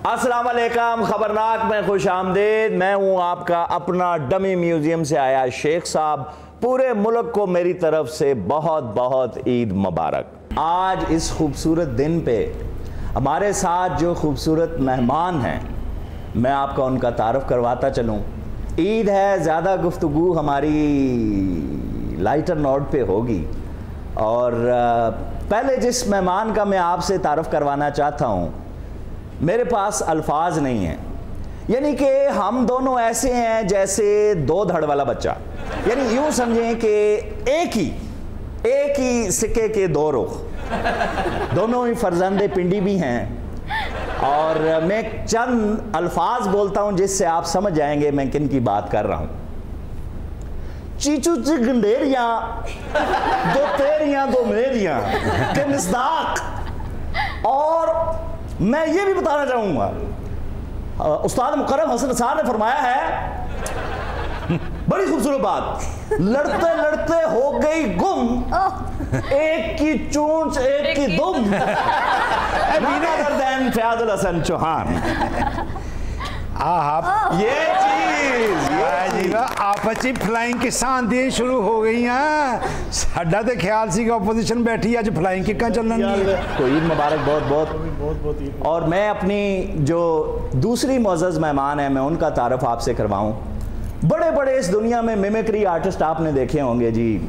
अस्सलाम वालेकुम, खबरनाक में खुश आमदीद। मैं हूँ आपका अपना डमी म्यूजियम से आया शेख साहब। पूरे मुल्क को मेरी तरफ से बहुत बहुत ईद मुबारक। आज इस खूबसूरत दिन पे हमारे साथ जो खूबसूरत मेहमान हैं, मैं आपका उनका तारुफ करवाता चलूँ। ईद है, ज़्यादा गुफ्तगू हमारी लाइटर नोट पे होगी। और पहले जिस मेहमान का मैं आपसे तारुफ करवाना चाहता हूँ, मेरे पास अल्फाज नहीं हैं। यानी कि हम दोनों ऐसे हैं जैसे दो धड़ वाला बच्चा। यानी यूँ समझें कि एक ही सिक्के के दो रुख, दोनों ही फर्जंदे पिंडी भी हैं। और मैं चंद अल्फाज बोलता हूँ जिससे आप समझ जाएंगे मैं किन की बात कर रहा हूँ। चीचू चिगंडेरिया दो तेरियां दो मेरियां के मिस्दाक। और मैं ये भी बताना चाहूंगा, उस्ताद मुकर्रम हसन साहब ने फरमाया है बड़ी खूबसूरत बात, लड़ते लड़ते हो गई गुम, एक की चूंच एक की दुम। फयाजुल हसन चौहान। ये चीज आपसी फ्लाइंग किस्सा दी शुरू हो गई हैं। साडा ते ख्याल सी ऑपोजिशन बैठी अज फ्लाइंग किक्कां चलन दी। कोई ईद मुबारक बहुत। और मैं अपनी जो दूसरी मुअज़्ज़ज़ मेहमान है, मैं उनका तारुफ आपसे करवाऊं। बड़े बड़े इस दुनिया में मिमिक्री आर्टिस्ट आपने देखे होंगे जी,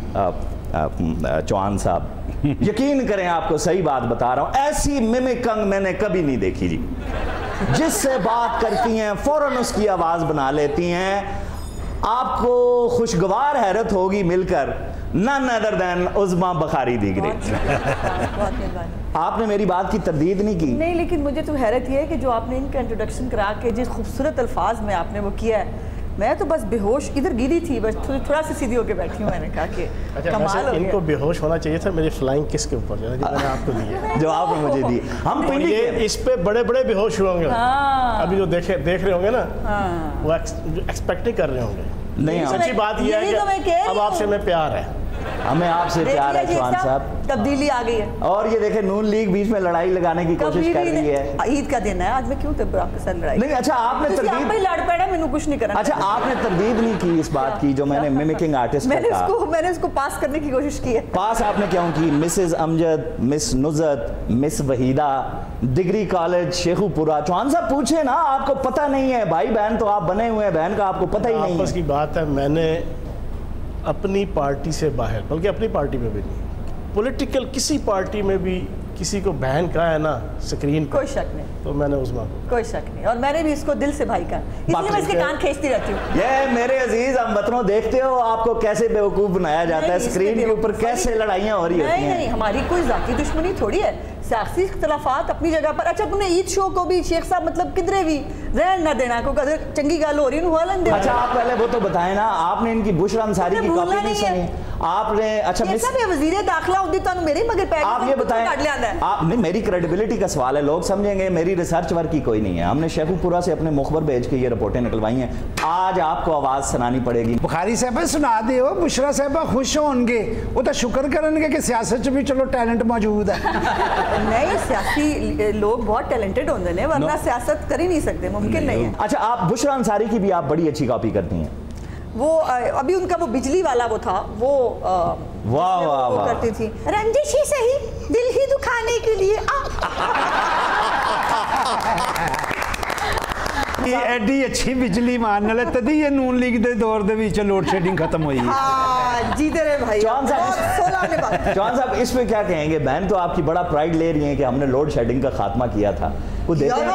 चौहान साहब। यकीन करें, आपको सही बात बता रहा हूं, ऐसी मिमिकंग मैंने कभी नहीं देखी जी। जिससे बात करती हैं फौरन उसकी आवाज बना लेती हैं। आपको खुशगवार हैरत होगी मिलकर, नन अदर देन उज़्मा बुखारी दिगरी। आपने मेरी बात की तरदीद नहीं की। नहीं, लेकिन मुझे तो हैरत यह है कि जो आपने इनका इंट्रोडक्शन करा के जिस खूबसूरत अल्फाज में आपने वो किया है, मैं तो बस बेहोश इधर गिरी थी, बस थोड़ा सा सीधी होकर बैठी हूँ। मैंने कहा कि कमाल हो गया। इनको बेहोश होना चाहिए था मेरी फ्लाइंग किस के ऊपर जो मैंने आपको दी है, जो आपने मुझे दी। हम ये इस पे बड़े बड़े बेहोश हुए होंगे। अभी जो देख रहे होंगे ना, वो एक्सपेक्ट नहीं कर रहे होंगे। नहीं, सच्ची बात यह है कि अब आपसे हमें प्यार है, हमें आपसे प्यार है चौहान साहब। तब्दीली आ गई है। और ये देखे नून लीग बीच में लड़ाई लगाने की कोशिश कर रही है। ईद का दिन है आज, मैं क्यों आपके साथ लड़ाई नहीं। अच्छा, आपने तरदीद लड़ पड़ा, मैंने कुछ नहीं करना। अच्छा, आपने तरदीद नहीं की इस बात की जो मैंने मिमिकिंग आर्टिस्ट मैंने उसको पास करने की कोशिश की है। पास आपने क्यों की? Mrs Amjad, Miss Nuzhat, Miss Waheeda, degree college Sheikhupura. Chauhan साहब पूछे ना, आपको पता नहीं है? भाई बहन तो आप बने हुए हैं, बहन का आपको पता ही नहीं है। आपस की बात है, मैंने अपनी पार्टी से बाहर, बल्कि अपनी पार्टी में भी नहीं, पॉलिटिकल किसी पार्टी में भी किसी को बहन कहा है ना स्क्रीन पर, कोई शक नहीं, तो मैंने उज़्मा को कोई शक नहीं। और मैंने भी इसको दिल से भाई का, इसलिए मैं इसके कान खींचती रहती हूँ। ये मेरे अजीज हमवतनों, देखते हो आपको कैसे बेवकूफ बनाया जाता है, स्क्रीन के ऊपर कैसे लड़ाइयाँ हो रही होती हैं। नहीं, हमारी कोई जाती दुश्मनी थोड़ी है, सियासी इख्तलाफात अपनी जगह पर। अच्छा, तुमने ईद शो को भी शेख साहब मतलब किधरे भी रहन न देना को चंगी गल हो रही है। अच्छा, आप पहले वो तो बताएं ना, आपने इनकी बुशरा अंसारी की कॉपी नहीं सुनी आपने? अच्छा, वज़ीर दाखिला होती तो मेरे मगर आप ये बताएं, आप नहीं, मेरी क्रेडिबिलिटी का सवाल है, लोग समझेंगे मेरी रिसर्च वर्क की कोई नहीं है। हमने शेखुपुरा से अपने मुखबर भेज के ये रिपोर्टें निकलवाई हैं। आज आपको आवाज सुनानी पड़ेगी। बुखारी साहब सुना दे, बुशरा साहब खुश होंगे, वो तो शुक्र करेंगे कि सियासत भी चलो टैलेंट मौजूद है। नहीं, सियासी लोग बहुत टैलेंटेड होंगे ने, वरना सियासत कर ही नहीं सकते, मुमकिन नहीं है। अच्छा, आप बुशरा अंसारी की भी आप बड़ी अच्छी कॉपी करती हैं। वो अभी उनका वो बिजली वाला वो था, वो वाह वाह वाह करती थी, रंजिश ही सही दिल ही दुखाने के लिए। ये एडी अच्छी बिजली मारने वाले तभी ये नून लीग दे दौर दे विच लोड शेडिंग खत्म हुई। हाँ जी तेरे भाई। चौहान साहब इस पे क्या कहेंगे? बहन तो आपकी बड़ा प्राइड ले रही है कि हमने लोड शेडिंग का खात्मा किया था। वो देते हैं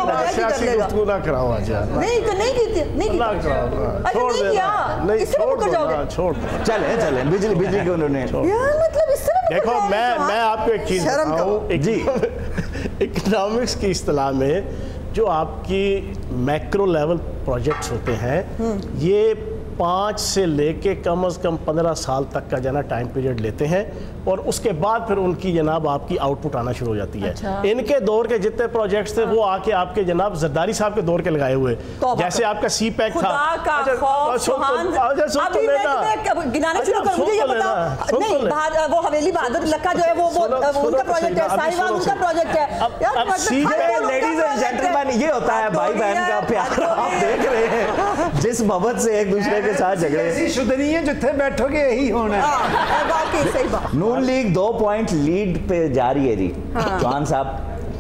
ना कराओ आज यार। नहीं की छोड़ चले बिजली के उन्होंने यार, मतलब इस तरह देखो, मैं आपको एक चीज बताऊं जी, इकोनॉमिक्स की इस्तिलाह में जो आपकी मैक्रो लेवल प्रोजेक्ट्स होते हैं, ये 5 से लेके कम से कम 15 साल तक का जना टाइम पीरियड लेते हैं और उसके बाद फिर उनकी जनाब आपकी आउटपुट आना शुरू हो जाती है। अच्छा। इनके दौर के जितने प्रोजेक्ट्स थे वो आके आपके जनाब जरदारी साहब के दौर के लगाए हुए, जैसे आपका सी पैक था। वो हवेली बहादुर लक्का जो है वो उनका प्रोजेक्ट है, साहिवाल उनका प्रोजेक्ट है। लेडीज एंड जेंटलमैन, ये होता है भाई बहन का प्यार। आप देख रहे हैं जिस मोहब्बत से एक दूसरे के साथ झगड़े। ऐसी शुद्धनी है जिथे बैठोगे यही होना है। सही बात। नून लीग 2 पॉइंट लीड पे जा रही है जी। चौहान साहब,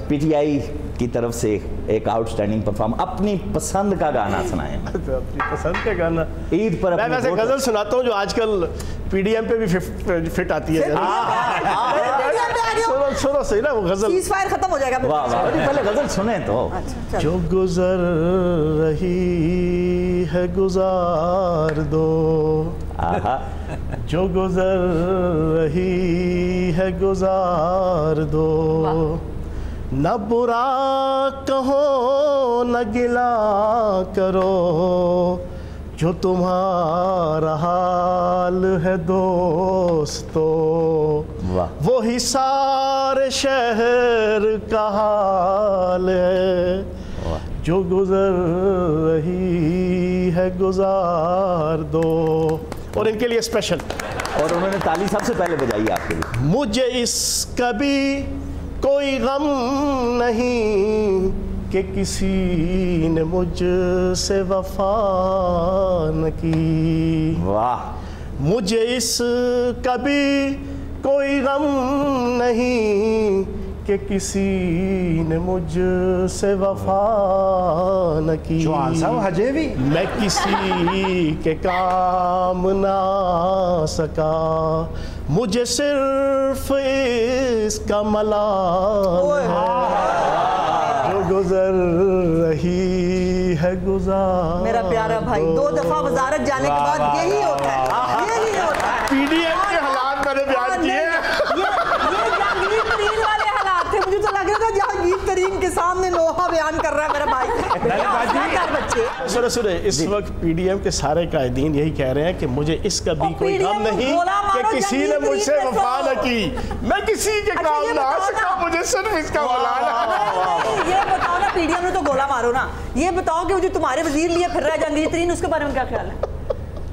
पीटीआई की तरफ से एक आउटस्टैंडिंग परफॉर्म, अपनी पसंद का गाना सुनाएं। अपनी पसंद का गाना ईद पर मैं वैसे गजल सुनाता हूँ जो आजकल पीडीएम पे भी फिट आती है। सुनो सही ना वो गजल। सीज़फायर खत्म हो जाएगा। वाह वाह, पहले गजल सुने तो। जो गुजर रही है गुजार दो, जो गुजर रही है गुजार दो, न बुरा कहो न गिला करो, जो तुम्हारा हाल है दोस्तों, वो ही सारे शहर का हाल है, जो गुजर रही है गुजार दो। और इनके लिए स्पेशल, और उन्होंने ताली सबसे पहले बजाई आपके लिए। मुझे इसका भी कोई गम नहीं कि किसी ने मुझसे वफा न की। वाह। मुझे इसका भी कोई गम नहीं कि किसी ने मुझसे वफा न की। चौहान साहब हजे भी मैं किसी के काम ना सका, मुझे सिर्फ इसका मलाल है, जो गुजर रही है गुजार। मेरा प्यारा भाई, 2 दफा वजारत जाने के बाद यही होता है, यही होता है। पीडीएम के हालात मैंने बयान किए। ये जहांगीर तरीन वाले हालात थे। मुझे तो लग रहा था जहांगीर तरीन के सामने लोहा बयान कर रहा है मेरा भाई। बच्चे सुने, इस वक्त पीडीएम के सारे कायदीन यही कह रहे हैं कि मुझे इसका भी कोई गम नहीं कि किसी ने मुझसे वफा न की, मैं किसी के काम ना आ सका, मुझे सिर्फ इसका मलाल है। ये बताओ ना, पीडीएम ने तो गोला मारो ना, ये बताओ कि वो जो तुम्हारे वजीर लिए फिर रहा है जहांगीर तरीन, उसके बारे में क्या ख्याल है?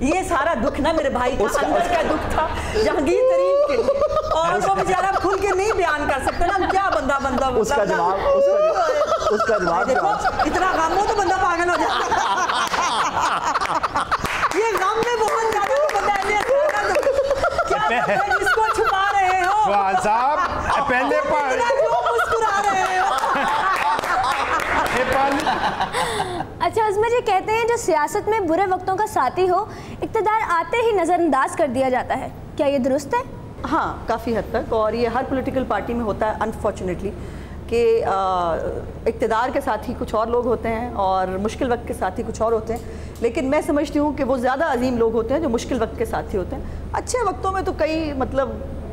ये सारा दुख ना मेरे भाई का अंदर का दुख था जहांगीर तरीन के लिए, और वो बेचारा खुल के नहीं बयान कर सकते ना, क्या बंदा उसका जवाब देखो, इतना गम हो तो बंदा पागल हो जाता है। ये गम में बहुत ज्यादा क्या इसको छुपा रहे हो चौहान साहब? पहले मुस्कुरा रहे हो। अच्छा अज़मा जी, कहते हैं जो सियासत में बुरे वक्तों का साथी हो, इक़्तिदार आते ही नज़रअंदाज कर दिया जाता है, क्या ये दुरुस्त है? हाँ, काफ़ी हद तक, और ये हर पॉलिटिकल पार्टी में होता है अनफॉर्चुनेटली कि इक़्तिदार के साथी कुछ और लोग होते हैं और मुश्किल वक्त के साथी कुछ और होते हैं। लेकिन मैं समझती हूँ कि वो ज़्यादा अजीम लोग होते हैं जो मुश्किल वक्त के साथी होते हैं। अच्छे वक्तों में तो कई मतलब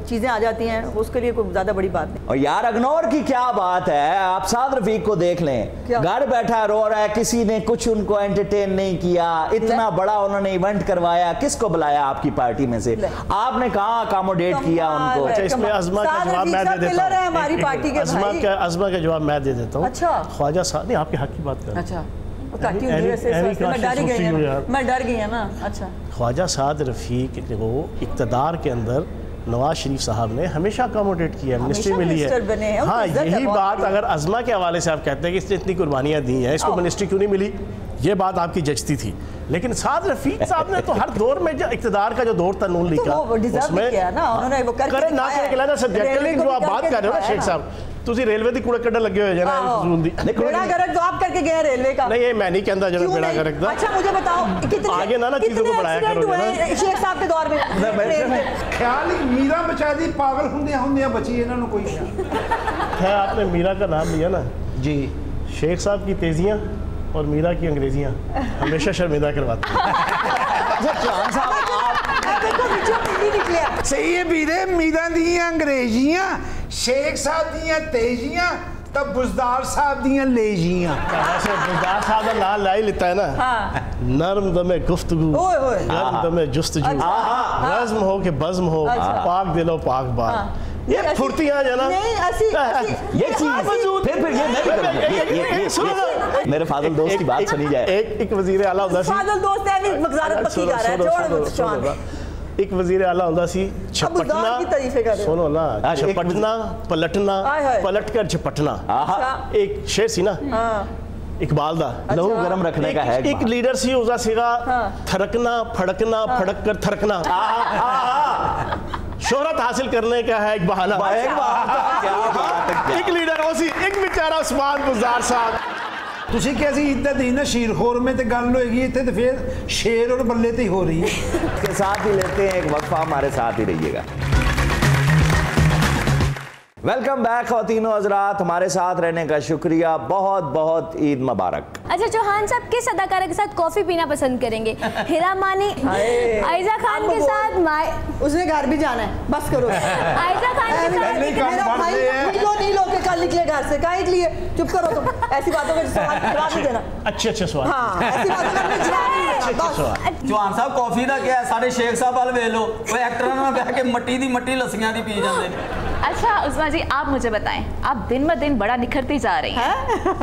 चीज़ें आ जाती हैं, उसके लिए कोई ज़्यादा बड़ी बात नहीं। और यार अग्नौर की क्या बात है, आप साद रफीक को देख लें, घर बैठा रो रहा है, किसी ने कुछ उनको एंटरटेन नहीं किया, इतना बड़ा उन्होंने इवेंट करवाया, किसको बुलाया आपकी पार्टी में से, आपने कहाँ अकोमोडेट किया उनको? अच्छा, इसमें अज़मा का जवाब मैं दे देता हूँ। हमारी पार्टी के अज़मा का जवाब मैं दे देता हूँ। अच्छा, ख्वाजा साहब, नहीं आपके हक की बात कर। अच्छा, मैं डर गई है ना। अच्छा, ख्वाजा साद रफीक को इक़्तिदार के अंदर नवाज शरीफ साहब ने हमेशा अकोमोडेट किया, मिनिस्ट्री मिली है। हाँ, यही बात अगर अज़मा के हवाले से आप कहते हैं कि इसने इतनी कुर्बानियाँ दी हैं, इसको मिनिस्ट्री क्यों नहीं मिली, ये बात आपकी जचती थी। लेकिन साद रफीक साहब ने तो हर दौर में जो इक़्तिदार का जो दौर था नून लीग का, उसमें करे ना करे सब्जेक्ट, लेकिन जो आप बात कर रहे हो ना शेख साहब, ਤੁਸੀਂ ਰੇਲਵੇ ਦੀ ਕੂੜਾ ਕੱਢਣ ਲੱਗੇ ਹੋਏ ਜਨਾ ਜ਼ੂਨ ਦੀ बेड़ा गर्क तो आप करके गए रेलवे का। नहीं, ये मैं नहीं कहता जरा बेड़ा गर्क दा। अच्छा, मुझे बताओ कितने आगे ना चीजों को बढ़ाया करो शेख साहब के दौर में। ख्याल ही मीरा बचादी पागल हुंदियां बची, इन्हां नूं कोई है। आपने मीरा का नाम लिया ना जी, शेख साहब की तेजियां और मीरा की अंग्रेजियां हमेशा शर्मिंदा करवाती सही है वीरे, मीरा दी अंग्रेजियां, शेख साहब दी तेजियां ਤਾਂ ਬੁਜ਼ਦਾਰ ਸਾਹਿਬ ਦੀਆਂ ਲੇਜੀਆਂ ऐसे बुज़दार साहब का नाम ला ही लेता है ना। हाँ। नर्म दमे गुफ्तगू, ओए होए। गर्म दमे जुस्तजू, रज़्म हो के बज़्म हो, पाक दिलो पाक बाल। ये फुर्तियाँ जो ना नहीं ऐसी ये चीज फिर ये मैं भी करूंगा। मेरे फादल दोस्त की बात सुनी जाए। एक वज़ीर आला होता सी, फादल दोस्त है भी मगज़ारत पक्की कर रहा है, छोड़ एक वज़ीर आला होता सी, बुज़दार की तारीफ़ें कर रहे हो। सुनो ना, झपटना पलटना, हाय हाय। पलट कर झपटना, एक शेर सी ना इकबाल दा। लहू गरम रखने का है एक लीडर सी उसका सीगा थरकना फड़कना फड़क कर थरकना। शोहरत हासिल करने का है एक बहाना। एक लीडर हो सी, एक बेचारा उस्मान बुज़दार साहब। ਤੁਸੀਂ ਕਿਹਾ ਸੀ ਇੱਦਾਂ ਦੀ ਨਾ ਸ਼ੀਰਖੋਰ में ਤੇ ਗੱਲ ਹੋਏਗੀ ਇੱਥੇ ਤੇ ਫਿਰ शेर और बल्ले ਤੇ हो रही है। के साथ ही लेते हैं एक वक्फा, हमारे साथ ही रहिएगा। वेलकम बैक ख़वातीनो हज़रात, हमारे साथ रहने का शुक्रिया, बहुत बहुत ईद मुबारक। अच्छा, चौहान साहब किस अदाकारा के साथ कॉफी पीना पसंद करेंगे? हिरा मानी, आयजा खान के साथ? उसने घर भी जाना है, बस करो। आयजा खान के साथ मेरा भाई क्यों नहीं लोग के कल निकले घर से, काहे लिए? चुप करो तुम, ऐसी बातों का जवाब नहीं देना। अच्छे सवाल। हाँ, ऐसी बातों का जवाब नहीं देना। चौहान साहब कॉफी का क्या है, साढ़े शेख साहब वाल वे लो, वो एक्टर ना बह के मट्टी दी मट्टी लस्सियां दी पी जाते हैं। अच्छा उस्मा जी, आप मुझे बताएं, आप दिन ब दिन बड़ा निखरती जा रही हैं।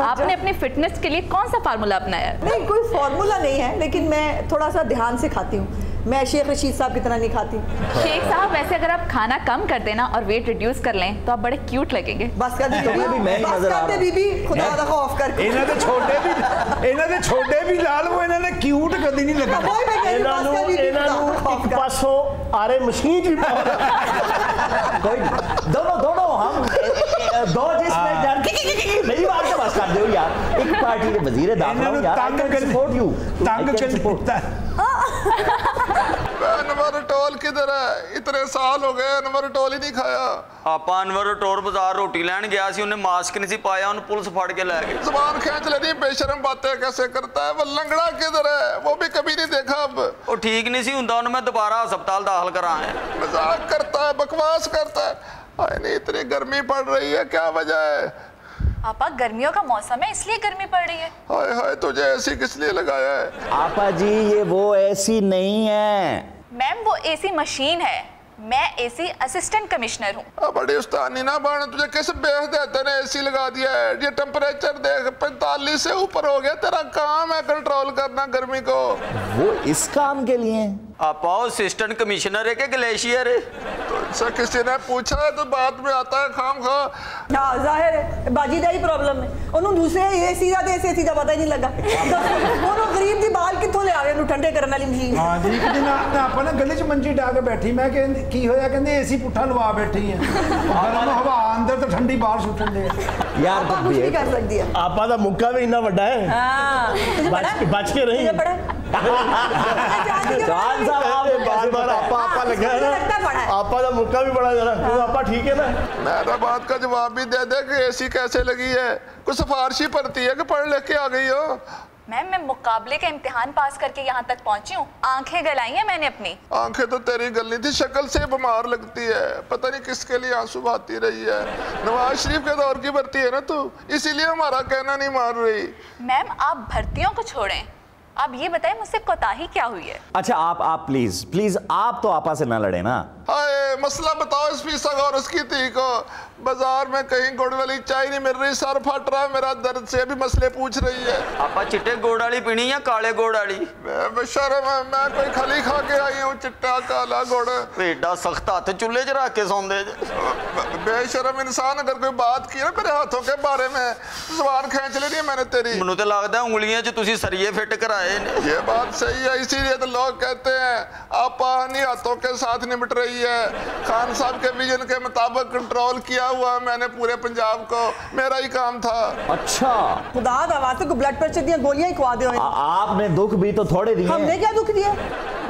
आपने अपनी फिटनेस के लिए कौन सा फार्मूला अपनाया? नहीं, कोई फार्मूला नहीं है, लेकिन मैं थोड़ा सा ध्यान से खाती हूँ। मैं शेख रशीद साहब की तरह नहीं खाती। शेख साहब, वैसे अगर आप खाना कम कर देना और वेट रिड्यूस कर लें तो आप बड़े क्यूट लगेंगे। बस कर दी तुम्हें भी मैं ही नजर आ रहा हूं। बीबी, खुदा दा खौफ करके ਇਹਨਾਂ ਦੇ ਛੋਟੇ ਵੀ ਲਾਲ ਉਹ ਇਹਨਾਂ ਨੇ ਕਿਊਟ ਕਦੀ ਨਹੀਂ ਲੱਗਾ। वही मैं कह रही हूं, बस कर बीबी, खुदा दा खौफ एक कर। पासों आरे मशीन भी दोनों हम दो जिसमें मेरी बात तो बस कर दो यार। एक पार्टी के वजीर दाखिला हूं यार, I can support you। तंग कर देता अनवर टोल किधर है? इतने साल हो गए अनवर टोल ही नहीं खाया। आपा अनवर टोर बाजार रोटी लैन गया सी, उन्हें मास्क नहीं सी पाया, उन्हें पुलिस फड़ के ले गई। जुबान खींच लेनी, बेशरम बातें कैसे करता है। वो लंगड़ा किधर है? वो भी कभी नहीं देखा। अब वो ठीक नहीं सी हुंदा, उन्हें मैं दोबारा अस्पताल दाखिल कराया। मजाक करता है, बकवास करता है। हाय नहीं, इतनी गर्मी पड़ रही है, क्या वजह है? आपा, गर्मियों का मौसम है इसलिए गर्मी पड़ रही है। हाय हाय, तुझे ऐसी किस लिए लगाया है? आपा जी ये वो ऐसी नहीं है मैम, वो एसी मशीन है, मैं एसी असिस्टेंट कमिश्नर हूँ। बड़ी उस्तानी ना बन, तुझे किस बेहद ने एसी लगा दिया है? ये टेम्परेचर देख 45 से ऊपर हो गया। तेरा काम है कंट्रोल करना गर्मी को। वो इस काम के लिए आपा असिस्टेंट कमिश्नर है कि ग्लेशियर है? तो इनसे किसी ने पूछा है तो बात में आता है खाम खा। हाँ, जाहिर है बाजी दा ही प्रॉब्लम है। उन्होंने दूसरे एसी दा ते एसी दा पता ही नहीं लगा। उन्होंने गरीब दी बाल कित्थों ले आवे नु ठंडे करने वाली मशीन। हाँ जी, एक दिन ਆਪਾਂ ਨਾ गली च मंजी ਡਾ ਕੇ बैठी, मैं कहंदी की होया, कहंदे एसी पुट्ठा लवा बैठी है, गरम हवा अंदर तो ठंडी बाहर सुटन दे यार। आपा कुछ भी कर सकती है। आपा दा मुक्का भी इतना बड़ा है। हाँ, बच के रही। जवान साहब आप बार आपा लगा है ना, आपा दा मुक्का भी बड़ा जरा। आपा ठीक है ना? मेरा बात का जवाब भी दे दे कि एसी कैसे लगी है। कुछ सिफारिशी पड़ती है कि पढ़ लिख के आ गई हो? मैम, मैं मुकाबले का इम्तिहान पास करके यहाँ तक पहुँची हूँ। आंखें गलाई हैं मैंने अपनी। आंखें तो तेरी गलनी थी, शक्ल से बीमार लगती है। पता नहीं किसके लिए आंसू बहाती रही है। नवाज शरीफ के दौर की भर्ती है ना तू, इसीलिए हमारा कहना नहीं मान रही। मैम, आप भर्तियों को छोड़ें, आप ये बताएं मुझसे कोताही क्या हुई है? अच्छा आप प्लीज आप तो आपा से ना लड़े ना। हाय, मसला बताओ इस फीसक और उसकी थी को। बाजार में कहीं गुड़ वाली चाय नहीं मिल रही, सर फट रहा है मेरा दर्द से। अभी मसले पूछ रही है। आपा चिट्टे गुड़ वाली पीनी या काले गुड़ वाली? बेशर्म है, मैं कोई खली खा के आई हूँ, चिट्टा काला गुड़। एडा सख्त हाथ चूल्हे च रख के सौंदे। बेशर्म इंसान अगर कोई बात की ना मेरे हाथों के बारे में, जुबान खींच लेनी है मैंने तेरी। मैनू तो लगता है उंगलियां च तुसी सरिये फिट कराए ने। ये बात सही है, इसीलिए तो लोग कहते हैं आपा नहीं हाथों के साथ निपट रही है। खान साहब के विजन के मुताबिक कंट्रोल किया हुआ मैंने पूरे पंजाब को, मेरा ही काम था। अच्छा, खुदा दा वास्ते को ब्लड प्रेशर दी गोलियां ही खवा दो। आपने दुख भी तो थोड़े दिए। हमने क्या दुख दिया?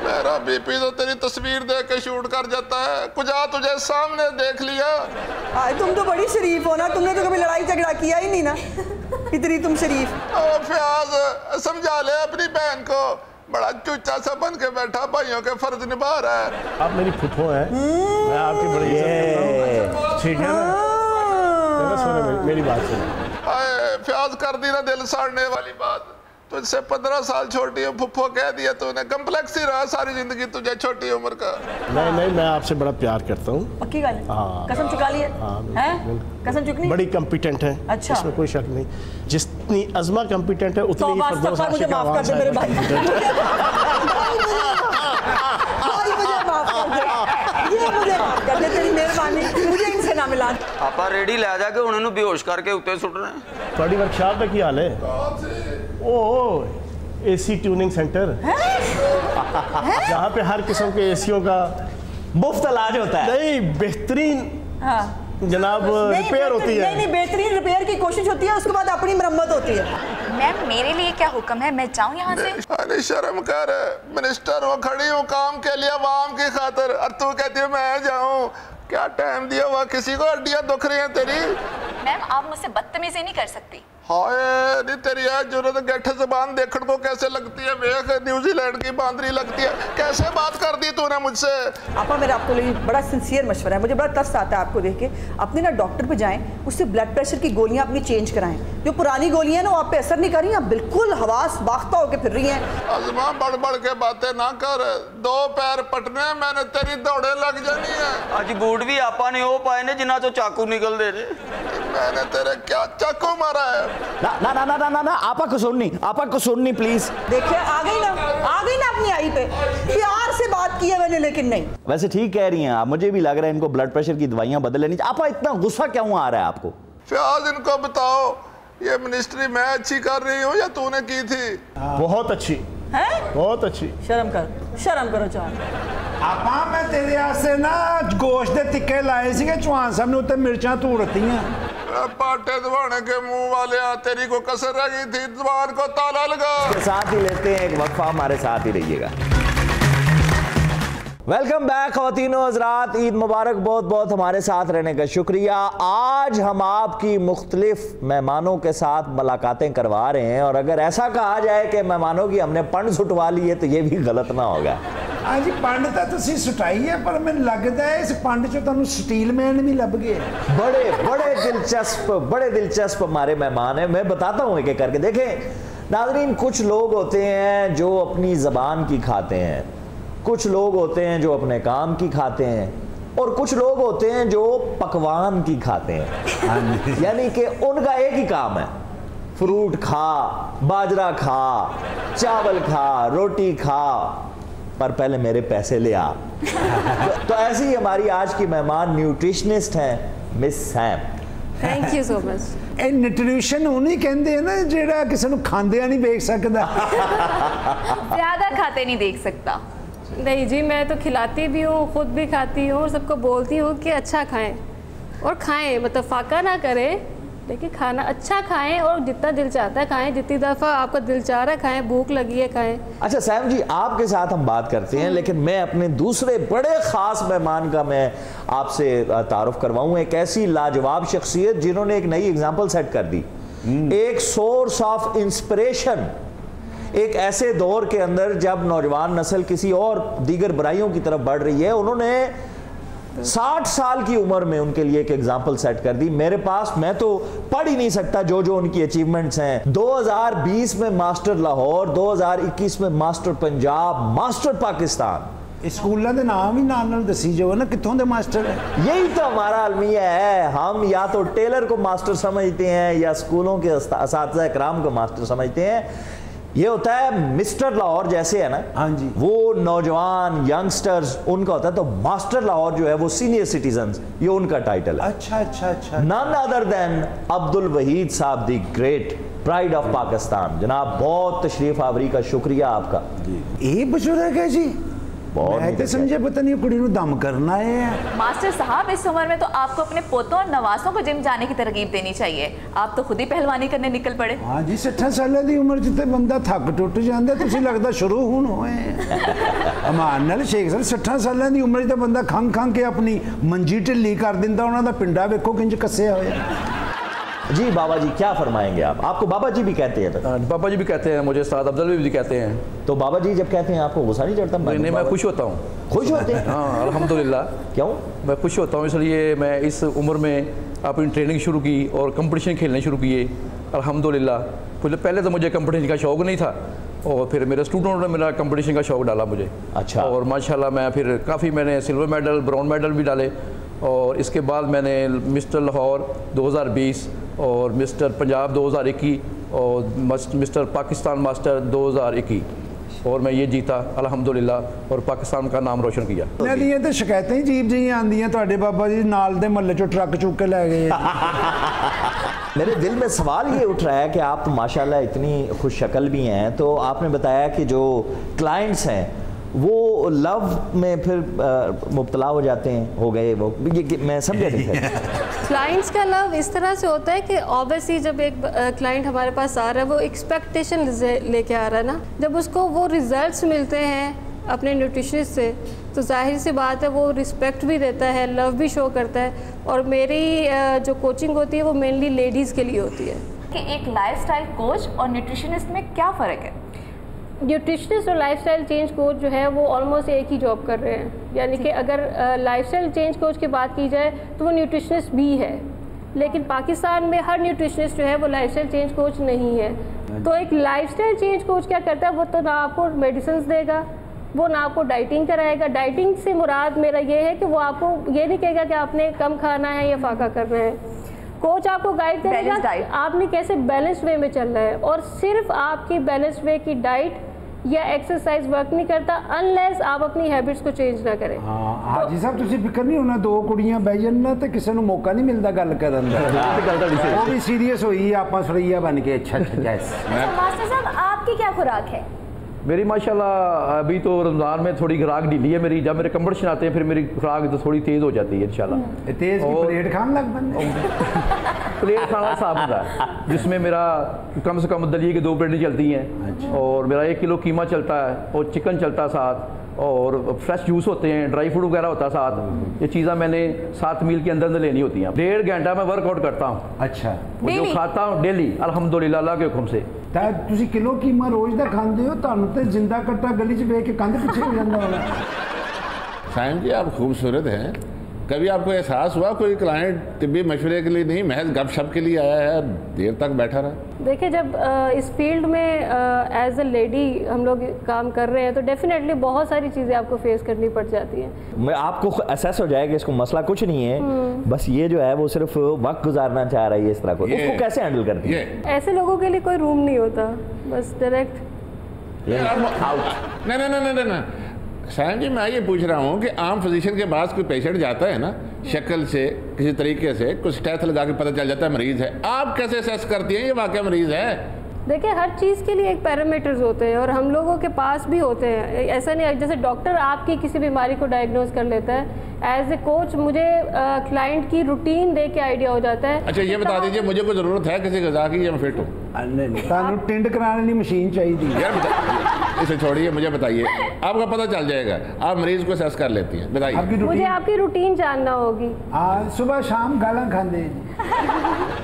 मेरा बीपी तो तेरी तस्वीर देख के शूट कर जाता है। कुजा तुझे सामने देख लिया। तुम तो बड़ी शरीफ हो ना, तुमने तो कभी लड़ाई झगड़ा किया ही नहीं ना, इतनी तुम शरीफ। फयाज समझा ले अपनी बहन को, बड़ा चुच्चा सा बन के बैठा, भाइयों के फर्ज निभा रहा है। आप मेरी फुफो हैं, मैं आपकी बड़ी इज्जत करता हूं। ठीक है ना? तो सुनो मेरी बात सुनो। फ्याज कर दी ना दिल साड़ने वाली बात। तुझसे 15 साल छोटी हो, फुफ्फो कह दिया तूने। कम्प्लेक्स ही रहा सारी जिंदगी तुझे छोटी उम्र का। नहीं, मैं आपसे बड़ा प्यार करता हूँ। पक्की गल? हाँ, कसम चुका ली है? कसम चुकनी? बड़ी कॉम्पिटेंट है। अच्छा, इसमें कोई शक नहीं। जितनी अज़मा कॉम्पिटेंट है उतनी ही फरदौस मुझे माफ कर दे मेरे भाई। मुझे माफ कर दे, तेरी मेहरबानी, मुझे इनसे ना मिला। आपा रेडी ले जाके उन्होंने बेहोश करके उत्ते सुट रहे हैं। थोड़ी वर्कशॉप का क्या हाल है? ओ एसी ट्यूनिंग सेंटर, जहाँ पे हर किस्म के एसियों का मुफ्त इलाज होता है। नहीं, बेहतरीन जनाब रिपेयर होती है। नहीं, बेहतरीन रिपेयर की कोशिश होती है, उसके बाद अपनी मरम्मत होती है। मैम मेरे लिए क्या हुक्म है, मैं जाऊँ यहाँ से? अरे शर्म कर, मिनिस्टर हो, खड़ी हूँ काम के लिए आवाम की खातिर, और तू कहती है मैं जाऊँ। क्या टाइम दिया हुआ किसी को, हड्डियाँ दुख रही हैं तेरी। मैम आप मुझसे बदतमीजी नहीं कर सकती। हाय नहीं तेरी है जरूरत। गैठ जबान देखने को कैसे लगती है, वेख न्यूजीलैंड की बांदरी लगती है। कैसे बात कर दी तूने मुझसे। आपा मेरा आपको लिए बड़ा सिंसियर मशवरा है, मुझे बड़ा तरस आता है आपको देख के। अपने ना डॉक्टर पे जाएं, उससे ब्लड प्रेशर की गोलियां अपनी चेंज कराएं। जो पुरानी गोलियां ना वो आप पे असर नहीं कर रही, आप बिल्कुल हवास बाख्ता होकर फिर रही हैं। अजमा बढ़ बढ़ के बातें ना कर, 2 पैर पटने मैंने तेरी दौड़े लग जानी है। आज बूट भी आपा ने हो पाए ने जिन्ना तो चाकू निकल दे रहे। मैंने तेरे क्या चाकू मारा है? ना आपा को सुननी प्लीज। देखिए आ गई ना अपनी आई पे। प्यार से बात की है मैंने, लेकिन नहीं। वैसे ठीक कह रही हैं आप, मुझे भी लग रहा है इनको ब्लड प्रेशर की दवाइयां बदल लेनी। आपा इतना गुस्सा क्यों आ रहा है आपको? फ्याज इनको बताओ, ये मिनिस्ट्री मैं अच्छी कर रही हूँ या तूने की थी? बहुत अच्छी है, बहुत अच्छी। शर्म करो चार। आपा मैं तेरे वास्ते ना गोश्त दे टिक्के लाए थे, चौहान साहब ने उत्ते मिर्चां धूड़तियां। पाटे दबाने के मुंह वाले, तेरी को कसर रह गई थी, जबान को ताला लगा। इसके साथ ही लेते हैं एक वक्फा, हमारे साथ ही रहिएगा। वेलकम बैक ख़वातीनो हज़रात, ईद मुबारक। बहुत बहुत हमारे साथ रहने का शुक्रिया। आज हम आपकी मुख्तलिफ मेहमानों के साथ मुलाकातें करवा रहे हैं, और अगर ऐसा कहा जाए कि मेहमानों की हमने पंड सुटवा ली है तो ये भी गलत ना होगा। हाँ जी, पंड तो तुसी सुटाई है, पर मैंने लगता है इस पंड चो तुहानू स्टील मैन भी लभ गए। बड़े दिलचस्प हमारे मेहमान हैं। मैं बताता हूँ एक एक करके। देखें नाज़रीन, कुछ लोग होते हैं जो अपनी ज़बान की खाते हैं, कुछ लोग होते हैं जो अपने काम की खाते हैं, और कुछ लोग होते हैं जो पकवान की खाते हैं। यानी कि उनका एक ही काम है, फ्रूट खा, बाजरा खा, चावल खा, रोटी खा, पर पहले मेरे पैसे ले आ। तो ऐसी ही हमारी आज की मेहमान न्यूट्रिशनिस्ट हैं miss Sam. Thank you so much. ਇਹ ਨਿਊਟ੍ਰੀਸ਼ਨ ਉਹਨੂੰ ਕਹਿੰਦੇ ਆ ਨਾ ਜਿਹੜਾ ਕਿਸੇ ਨੂੰ ਖਾਂਦਿਆਂ नहीं देख सकता। ज्यादा खाते नहीं देख सकता। नहीं जी, मैं तो खिलाती भी हूँ, खुद भी खाती हूँ, और सबको बोलती हूँ कि अच्छा खाएं और खाएं, मतलब फाका ना करें, लेकिन खाना अच्छा खाएं और जितना दिल चाहता है खाएं, जितनी दफ़ा आपका दिल चाह रहा है खाएं, भूख लगी है खाएं। अच्छा सैम जी, आपके साथ हम बात करते हैं, लेकिन मैं अपने दूसरे बड़े ख़ास मेहमान का मैं आपसे तारुफ करवाऊँ। एक ऐसी लाजवाब शख्सियत जिन्होंने एक नई एग्जाम्पल सेट कर दी, एक सोर्स ऑफ इंस्पिरेशन, एक ऐसे दौर के अंदर जब नौजवान नस्ल किसी और दीगर बुराइयों की तरफ बढ़ रही है। उन्होंने 60 साल की उम्र में उनके लिए एक एग्जाम्पल सेट कर दी। मेरे पास, मैं तो पढ़ ही नहीं सकता जो जो उनकी अचीवमेंट्स हैं। 2020 में मास्टर लाहौर, 2021 में मास्टर पंजाब, मास्टर पाकिस्तान। स्कूलों के नाम ही नाल दसी जाओ ना, कितों दे मास्टर है। यही तो हमारा अलमिया है। हम या तो टेलर को मास्टर समझते हैं या स्कूलों के असातिज़ा इकराम को मास्टर समझते हैं। ये होता है मिस्टर लाहौर जैसे है ना, हाँ जी, वो नौजवान यंगस्टर्स उनका होता है, तो मास्टर लाहौर जो है वो सीनियर सिटीजन्स, ये उनका टाइटल है। अच्छा। None other than Abdul Waheed साहब, the great pride of Pakistan. जनाब बहुत तशरीफ आवरी का शुक्रिया आपका। ये बुजुर्ग है जी, मैं तो समझे पता नहीं कुड़ी नूं दम करना है। मास्टर साहब, इस उम्र में तो आपको अपने पोतों और नवासों को जिम जाने की तरकीब देनी चाहिए। आप तो खुद ही पहलवानी करने निकल पड़े। हाँ जी, 60 साल की उम्र च बंदा थक टुट जाता, तुसीं लगदा शुरू हुण होए। अमान नाल शेख साहब, 60 साल की उम्र च बंदा खंघ के अपनी मंजी ढिल्ली कर दिंदा, उन्हां दा पिंडा वेखो किंज कस्सिया होया। जी बाबा जी क्या फरमाएंगे आप? आपको बाबा जी भी कहते हैं? बाबा जी भी कहते हैं, मुझे साद अब्दुल भी कहते हैं। तो बाबा जी जब कहते हैं आपको गुस्सा नहीं चढ़ता? नहीं, मैं खुश होता हूँ। खुश होते हैं? हाँ अल्हम्दुलिल्लाह। क्यों? मैं खुश होता हूँ इसलिए मैं इस उम्र में अपनी ट्रेनिंग शुरू की और कंपटीशन खेलने शुरू किए अल्हम्दुलिल्लाह। पहले तो मुझे कंपटीशन का शौक़ नहीं था और फिर मेरे स्टूडेंटों ने मेरा कंपटीशन का शौक़ डाला मुझे। अच्छा। और माशाल्लाह मैं फिर काफ़ी मैंने सिल्वर मेडल, ब्राउन मेडल भी डाले और इसके बाद मैंने मिस्टर लाहौर 2020 और मिस्टर पंजाब 2021 और मिस्टर पाकिस्तान मास्टर 2021 और मैं ये जीता अल्हम्दुलिल्लाह और पाकिस्तान का नाम रोशन किया। ਦੀਆਂ ਤੇ ਸ਼ਿਕਾਇਤਾਂ ਹੀ ਜੀਬ ਜਿਹੀਆਂ ਆਉਂਦੀਆਂ ਤੁਹਾਡੇ ਬਾਬਾ ਜੀ ਨਾਲ ਦੇ ਮਹੱਲੇ ਚੋਂ ਟਰੱਕ ਚੁੱਕ ਕੇ ਲੈ ਗਏ। मेरे दिल में सवाल ये उठ रहा है कि आप तो माशाल्लाह इतनी खुश शक्ल भी हैं, तो आपने बताया कि जो क्लाइंट्स हैं वो लव में फिर मुब्तला हो जाते हैं, हो गए वो, ये मैं समझा नहीं था। क्लाइंट्स का लव इस तरह से होता है कि ऑब्वियसली जब एक क्लाइंट हमारे पास आ रहा है वो एक्सपेक्टेशन लेके आ रहा है ना, जब उसको वो रिजल्ट्स मिलते हैं अपने न्यूट्रिशनिस्ट से तो जाहिर सी बात है वो रिस्पेक्ट भी देता है, लव भी शो करता है। और मेरी जो कोचिंग होती है वो मेनली लेडीज़ के लिए होती है। कि एक लाइफस्टाइल कोच और न्यूट्रिशनिस्ट में क्या फ़र्क है? न्यूट्रिशनिस्ट और लाइफस्टाइल चेंज कोच जो है वो ऑलमोस्ट एक ही जॉब कर रहे हैं, यानी कि अगर लाइफस्टाइल चेंज कोच की बात की जाए तो वो न्यूट्रिशनिस्ट भी है, लेकिन पाकिस्तान में हर न्यूट्रिशनिस्ट जो है वो लाइफस्टाइल चेंज कोच नहीं है। तो एक लाइफस्टाइल चेंज कोच क्या करता है, वो तो ना आपको मेडिसिन देगा, वो ना आपको डाइटिंग कराएगा। डाइटिंग से मुराद मेरा ये है कि वो आपको ये नहीं कहेगा कि आपने कम खाना है या फाका करना है। कोच आपको गाइड करेगा आपने कैसे बैलेंस वे में चलना है, और सिर्फ आपकी बैलेंस वे की डाइट या एक्सरसाइज वर्क नहीं करता अनलेस आप अपनी हैबिट्स को चेंज ना करें। हाँ हाजी साहब तुसी फिक्र नहीं होना, दो कुड़ियां बह जान ना तो किसी ਨੂੰ मौका नहीं मिलता गल करन दा, वो भी सीरियस होई आपा सरैया बन के। अच्छा मास्टर साहब आपकी क्या खुराक है? मेरी माशाल्लाह अभी तो रमज़ान में थोड़ी खुराक ढीली है मेरी, जब मेरे कंपटीशन आते हैं फिर मेरी खुराक तो थोड़ी तेज़ हो जाती है इंशाल्लाह। तेज़ की प्लेट खान लग बंदे प्लेट खाना साफ होता है जिसमें मेरा कम से कम दलिए की 2 प्लेटें चलती हैं और मेरा 1 किलो कीमा चलता है और चिकन चलता है साथ, और फ्रेश जूस होते हैं, ड्राई फ्रूट वगैरह होता है साथ। ये चीज़ें मैंने 7 मील के अंदर लेनी होती हैं। 1.5 घंटा मैं वर्कआउट करता हूँ। अच्छा वो जो खाता हूँ डेली अल्हम्दुलिल्लाह अल्लाह के हुक्म से। तुसी किलो कीमा रोज़ दा खांदे हो, तुहानू ते जिंदा कट्टा गली च वेख के कंध पीछे हो जांदा होना। साइम जी आप खूबसूरत हैं, कभी आपको एहसास हुआ कोई क्लाइंट तिब्बी मशवरे के लिए नहीं महज गपशप के लिए आया है, देर तक बैठा रहा? देखिए जब इस फील्ड में एज अ लेडी हम लोग काम कर रहे हैं तो डेफिनेटली बहुत सारी चीज़ें आपको फेस करनी पड़ जाती हैं। मैं आपको एहसास हो जाएगा इसको मसला कुछ नहीं है, बस ये जो है वो सिर्फ वक्त गुजारना चाह रही है इस तरह को, उसको कैसे हैंडल करती है? ऐसे लोगों के लिए कोई रूम नहीं होता, बस डायरेक्ट नहीं। साइम जी मैं ये पूछ रहा हूँ कि आम फिजिशियन के पास कोई पेशेंट जाता है ना, शक्ल से किसी तरीके से कुछ टेस्ट लगा के पता चल जाता है मरीज़ है, आप कैसे असेस करती हैं ये वाकई मरीज़ है? देखिए हर चीज़ के लिए एक पैरामीटर्स होते हैं और हम लोगों के पास भी होते हैं। ऐसा नहीं जैसे डॉक्टर आपकी किसी बीमारी को डायग्नोज कर लेता है, एज ए कोच मुझे क्लाइंट की रूटीन देख के आइडिया हो जाता है। अच्छा ये बता दीजिए मुझे कोई ज़रूरत है किसी गज़ा की या मैं फिट हूँ? नहीं टिंड कराने वाली मशीन चाहिए यार, इसे छोड़िए मुझे बताइए, आपका पता चल जाएगा, आप मरीज को असेस कर लेती हैं, बताइए। मुझे आपकी रूटीन जानना होगी। सुबह शाम गाला खाते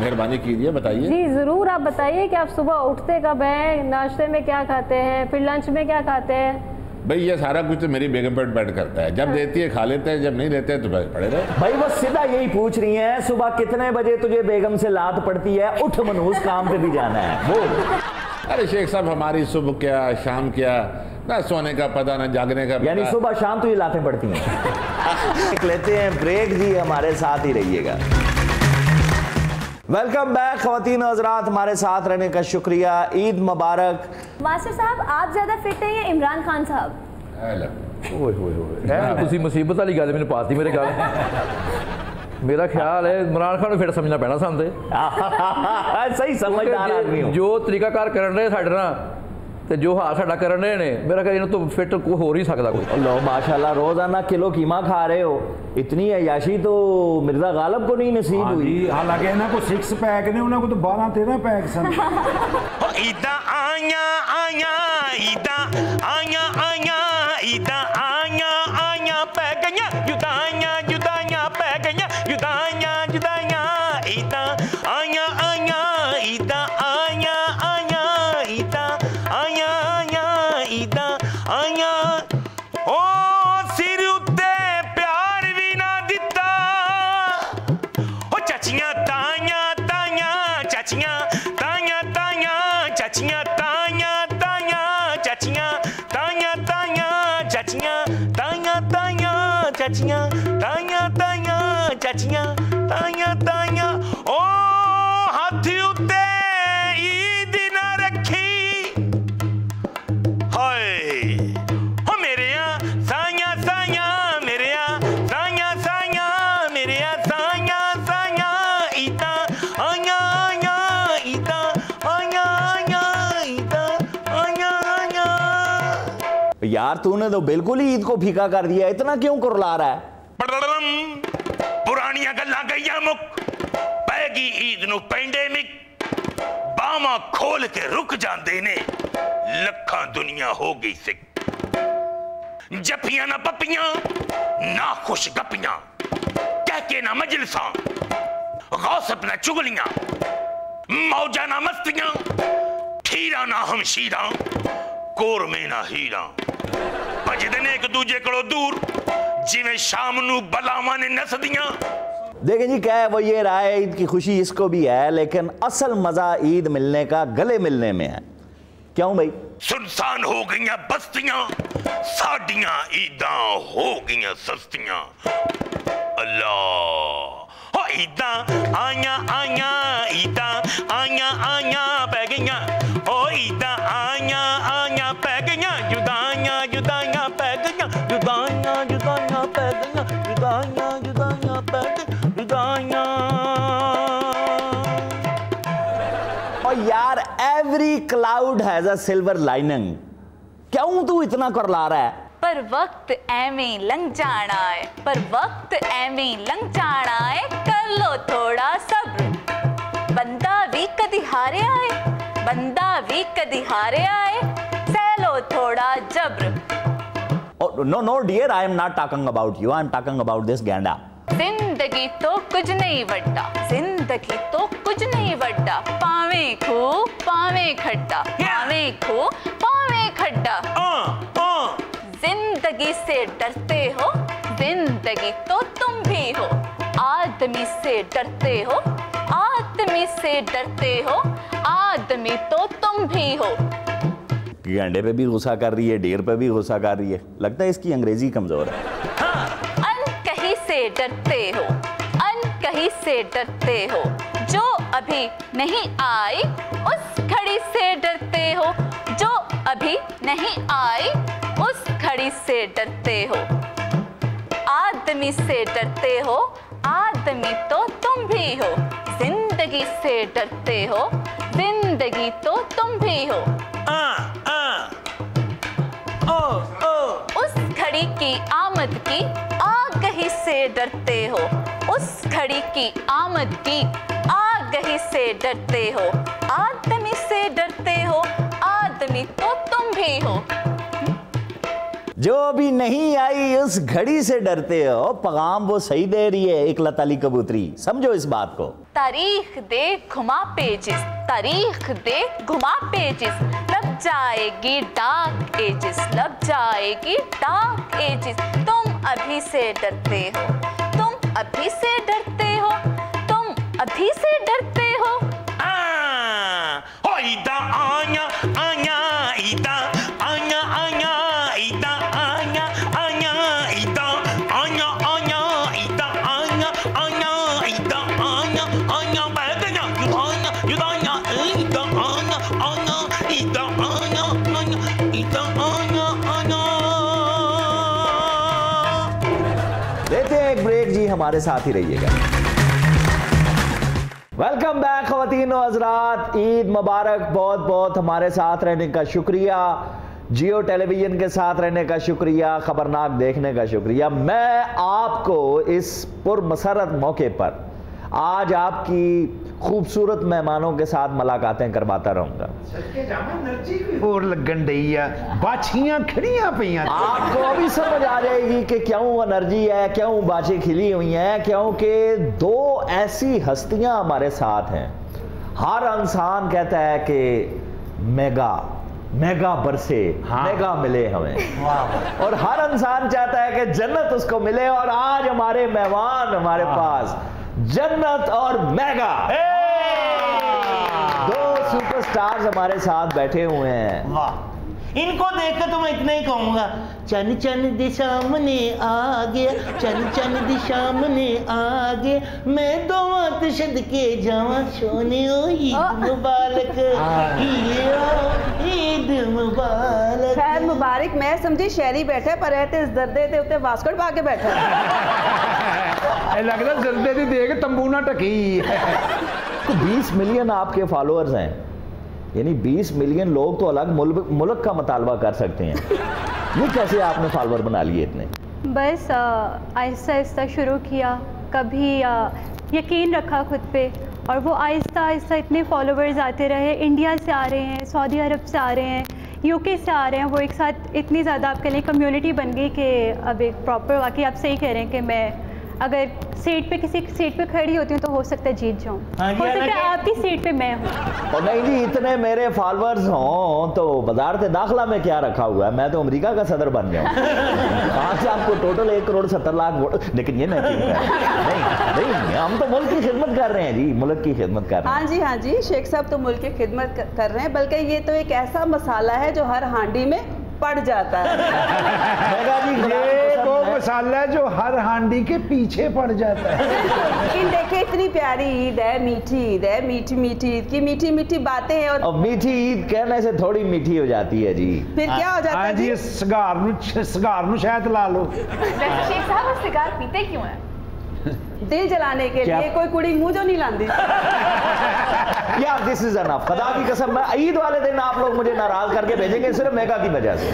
मेहरबानी कीजिए बताइए। जी ज़रूर, आप बताइए कि आप सुबह उठते कब हैं, नाश्ते में क्या खाते हैं, फिर लंच में क्या खाते हैं? भाई ये सारा कुछ तो मेरी बेगम पर डिपेंड करता है, जब देती है खा लेते हैं, जब नहीं देते हैं तो पड़े रहे। भाई वो सीधा यही पूछ रही हैं, सुबह कितने बजे तुझे बेगम से लात पड़ती है, उठ मनहूस काम पे भी जाना है वो। अरे शेख साहब हमारी सुबह क्या शाम क्या, ना सोने का पता ना जागने का पता। यानी सुबह शाम तो ये लातें पड़ती हैं। लेते हैं ब्रेक जी, हमारे साथ ही रहिएगा। वेलकम बैक ख़वातीन हज़रात, हमारे साथ रहने का शुक्रिया, ईद मुबारक। मास्टर साहब आप ज़्यादा फिट हैं या इमरान खान साहब? तुसी मुसीबत वाली गल मैंने पाती मेरे गल। मेरा ख्याल है इमरान खान फिट समझना पैना सानू सही समझदार आदमी हो। जो तरीकाकार कर रहे साडे ना ते जो हाल साडा कर रहे ने, मेरा ख्याल तो फिट को हो नहीं सकता कोई। लो माशाल्लाह रोजाना किलो कीमा खा रहे हो, इतनी अयाशी तो मिर्जा गालिब को नहीं नसीब हुई। हालांकि इन्हां को 6 पैक ने, उन्हां को तो 12-13 पैक सन। ईदा आया आया ईदा आया आया ईदा आया आया पै गईयां जुदाइयां जुदाइयां पै गईयां जुदाइयां जुदाइयां ईदा आया आया ईदा आया आया ईदा आया आया ईदा आया ओ सिर उत्ते प्यार भी ना दिता ओ चाचियां ताया ताया चाचियां ताया ताया चाचियां ताया ताया चाचियां ताया ताया चाचियां ताया ताया ओ हाथ उत्ते ईद ना रखी हाय ओ मेरे साया साया मेरे साया साया मेरे साया साया ईदा आया आया ईदा आया आया ईदा आया आया। यार तूने तो बिल्कुल ही ईद को फीका कर दिया, इतना क्यों कुरला रहा है? पुरानियां गल्लां गईयां मुक पैगी ईद नु पेंडेमिक बामा खोल के रुक जांदे ने लखां दुनिया हो गई सिक जफियां ना पपियां ना खुश गपियां कह के ना मजलिसां गौसप ना चुगलियां मौजा ना मस्तियां खीरा ना हमशीरा कोरमे ना हीरा भजदे ने एक दूजे कोलों दूर जिवें शाम नू बलावां ने नसदियां। देखें जी क्या है वो ये रहा है, ईद की खुशी इसको भी है, लेकिन असल मजा ईद मिलने का गले मिलने में है। क्यों भाई? सुनसान हो गईयां बस्तियां साडियां ईदां हो गईयां सस्तियां अल्लाह हो ईदां आया आया ईदां आया आया पै गईयां ओ ईदां आया आया पै गईयां जुदाइयां जुदाइयां पै गईयां जुदाइयां जुदाइयां पै गईयां जुदाइयां जुदाइयां पै गईयां जुदाइयां। और यार every cloud has a silver lining, क्यों तू इतना करला रहा है? पर वक्त एवें लंघ जाना है, पर वक्त एवें लंघ जाना है, कर लो थोड़ा सब्र। बंदा भी कदी हारे आए, बंदा भी कदी हारे आए, सह लो थोड़ा जब्र। No no dear, I am not talking about you, I am talking about this गैंडा। जिंदगी तो कुछ नहीं वड्डा, जिंदगी तो कुछ नहीं वड्डा, पावे खू पावे खड्डा, पावे खू पावे खड्डा। जिंदगी से डरते हो, जिंदगी तो तुम भी हो, आदमी से डरते हो, आदमी से डरते हो, आदमी तो तुम भी हो। गैंडे पे भी गुस्सा कर रही है, डेर पे भी गुस्सा कर रही है, लगता है इसकी अंग्रेजी कमजोर है। अनकही से डरते हो, अनकही से डरते हो, जो अभी नहीं आई उस घड़ी से डरते हो, जो अभी नहीं आई उस घड़ी से डरते हो। आदमी से डरते हो, आदमी तो तुम भी हो, जिंदगी से डरते हो, जिंदगी तो तुम भी हो। उस घड़ी की आमद की आगही से डरते हो, उस घड़ी की आमद की आगही से डरते हो। आदमी से डरते हो, आदमी तो तुम भी हो। जो अभी नहीं आई उस घड़ी से डरते हो, पैगाम वो सही दे रही है एक लताली कबूतरी, समझो इस बात को। तारीख दे घुमा पेजिस, तारीख दे घुमा पेजिस, लब जाएगी डार्क एजिस, लब जाएगी डार्क एजिस। तुम अभी से डरते हो, तुम अभी से डरते हो, तुम अभी से डरते हो। ईदा आया आया ईदा आया आया ईदा आया आया ईदा आया आया ईदा आया आया ईदा आया आया पै गईयां जुदाइयां जुदाइयां ईदा आया आया ईदा आया आया ईदा आया आया। लेते हैं एक ब्रेक जी, हमारे साथ ही रहिएगा। वेलकम बैक ख़वातीन और हज़रात, ईद मुबारक। बहुत बहुत हमारे साथ रहने का शुक्रिया, जियो टेलीविज़न के साथ रहने का शुक्रिया, खबरनाक देखने का शुक्रिया। मैं आपको इस पुरमसरत मौके पर आज आपकी खूबसूरत मेहमानों के साथ मुलाकातें करवाता रहूंगा। और लगन डई है, बाछियां खड़ियां पईयां। आपको अभी समझ आ जाएगी कि क्यों एनर्जी है, क्यों बाछी खिली हुई हैं, क्योंकि दो ऐसी हस्तियां हमारे साथ हैं। हर इंसान कहता है कि मेगा मेगा बरसे, मेगा मिले हमें, और हर इंसान चाहता है कि जन्नत उसको मिले। और आज हमारे मेहमान हमारे पास जन्नत और मेगा, दो सुपरस्टार स्टार्स हमारे साथ बैठे हुए हैं। वाह, इनको देखकर तो मैं इतना ही कहूंगा, चन चन दी सामने आ गया, चन चन दी सामने आ गया, मैं दो हाथ सदके जावा सोने, ओ ईद मुबारक, ईद मुबारक। खैर मुबारक, मैं समझी शहरी बैठे पर रहते इस दर्दे ते उत्ते वास्कट पा के बैठे। लगता दर्दे दी देख तंबू ना टकी। तो 20 मिलियन आपके फॉलोअर्स हैं, यानी 20 मिलियन लोग तो अलग मुल्क का मुतालबा कर सकते हैं। ये कैसे आपने फॉलोअर बना लिए इतने? बस आहिस्ता आहिस्ता शुरू किया, कभी यकीन रखा खुद पे, और वो आहिस्ता आहिस्ता इतने फॉलोअर्स आते रहे। इंडिया से आ रहे हैं, सऊदी अरब से आ रहे हैं, यूके से आ रहे हैं, वो एक साथ इतनी ज़्यादा आपके लिए कम्युनिटी बन गई कि अब एक प्रॉपर, वाकई आप सही कह रहे हैं कि मैं अगर सीट पे किसी सीट पे खड़ी होती हूँ तो हो सकता है जीत जाऊँ, हो सकता है आपकी सीट पे मैं हूँ। और नहीं जी, इतने मेरे फॉलोअर्स हों तो वजारत दाखिला में क्या रखा हुआ है, मैं तो अमेरिका का सदर बन गया हूँ। कहाँ से आपको टोटल 1,70,00,000 वोट, लेकिन ये नहीं नहीं, हम तो मुल्क की खिदमत कर रहे हैं जी, मुल्क की खिदमत कर रहे हैं। हाँ जी, हाँ जी, शेख साहब तो मुल्क की खिदमत कर रहे हैं, बल्कि ये तो एक ऐसा मसाला है जो हर हांडी में पड़ जाता है। ये वो मसाला है जो हर हांडी के पीछे पड़ जाता है। लेकिन देखिए, इतनी प्यारी ईद है, मीठी ईद है, मीठी मीठी ईद की मीठी मीठी बातें हैं। और मीठी ईद कहने से थोड़ी मीठी हो जाती है जी। फिर क्या हो जाता है जी? सिगार नु शायद ला लो। शेख साहब वो सिगार पीते क्यों हैं? दिल जलाने के लिए। कोई कुड़ी मुंह जो नहीं लाती। यार दिस इज अनफ, खुदा की कसम, मैं ईद वाले दिन आप लोग मुझे नाराज करके भेजेंगे सिर्फ मेगा की वजह से।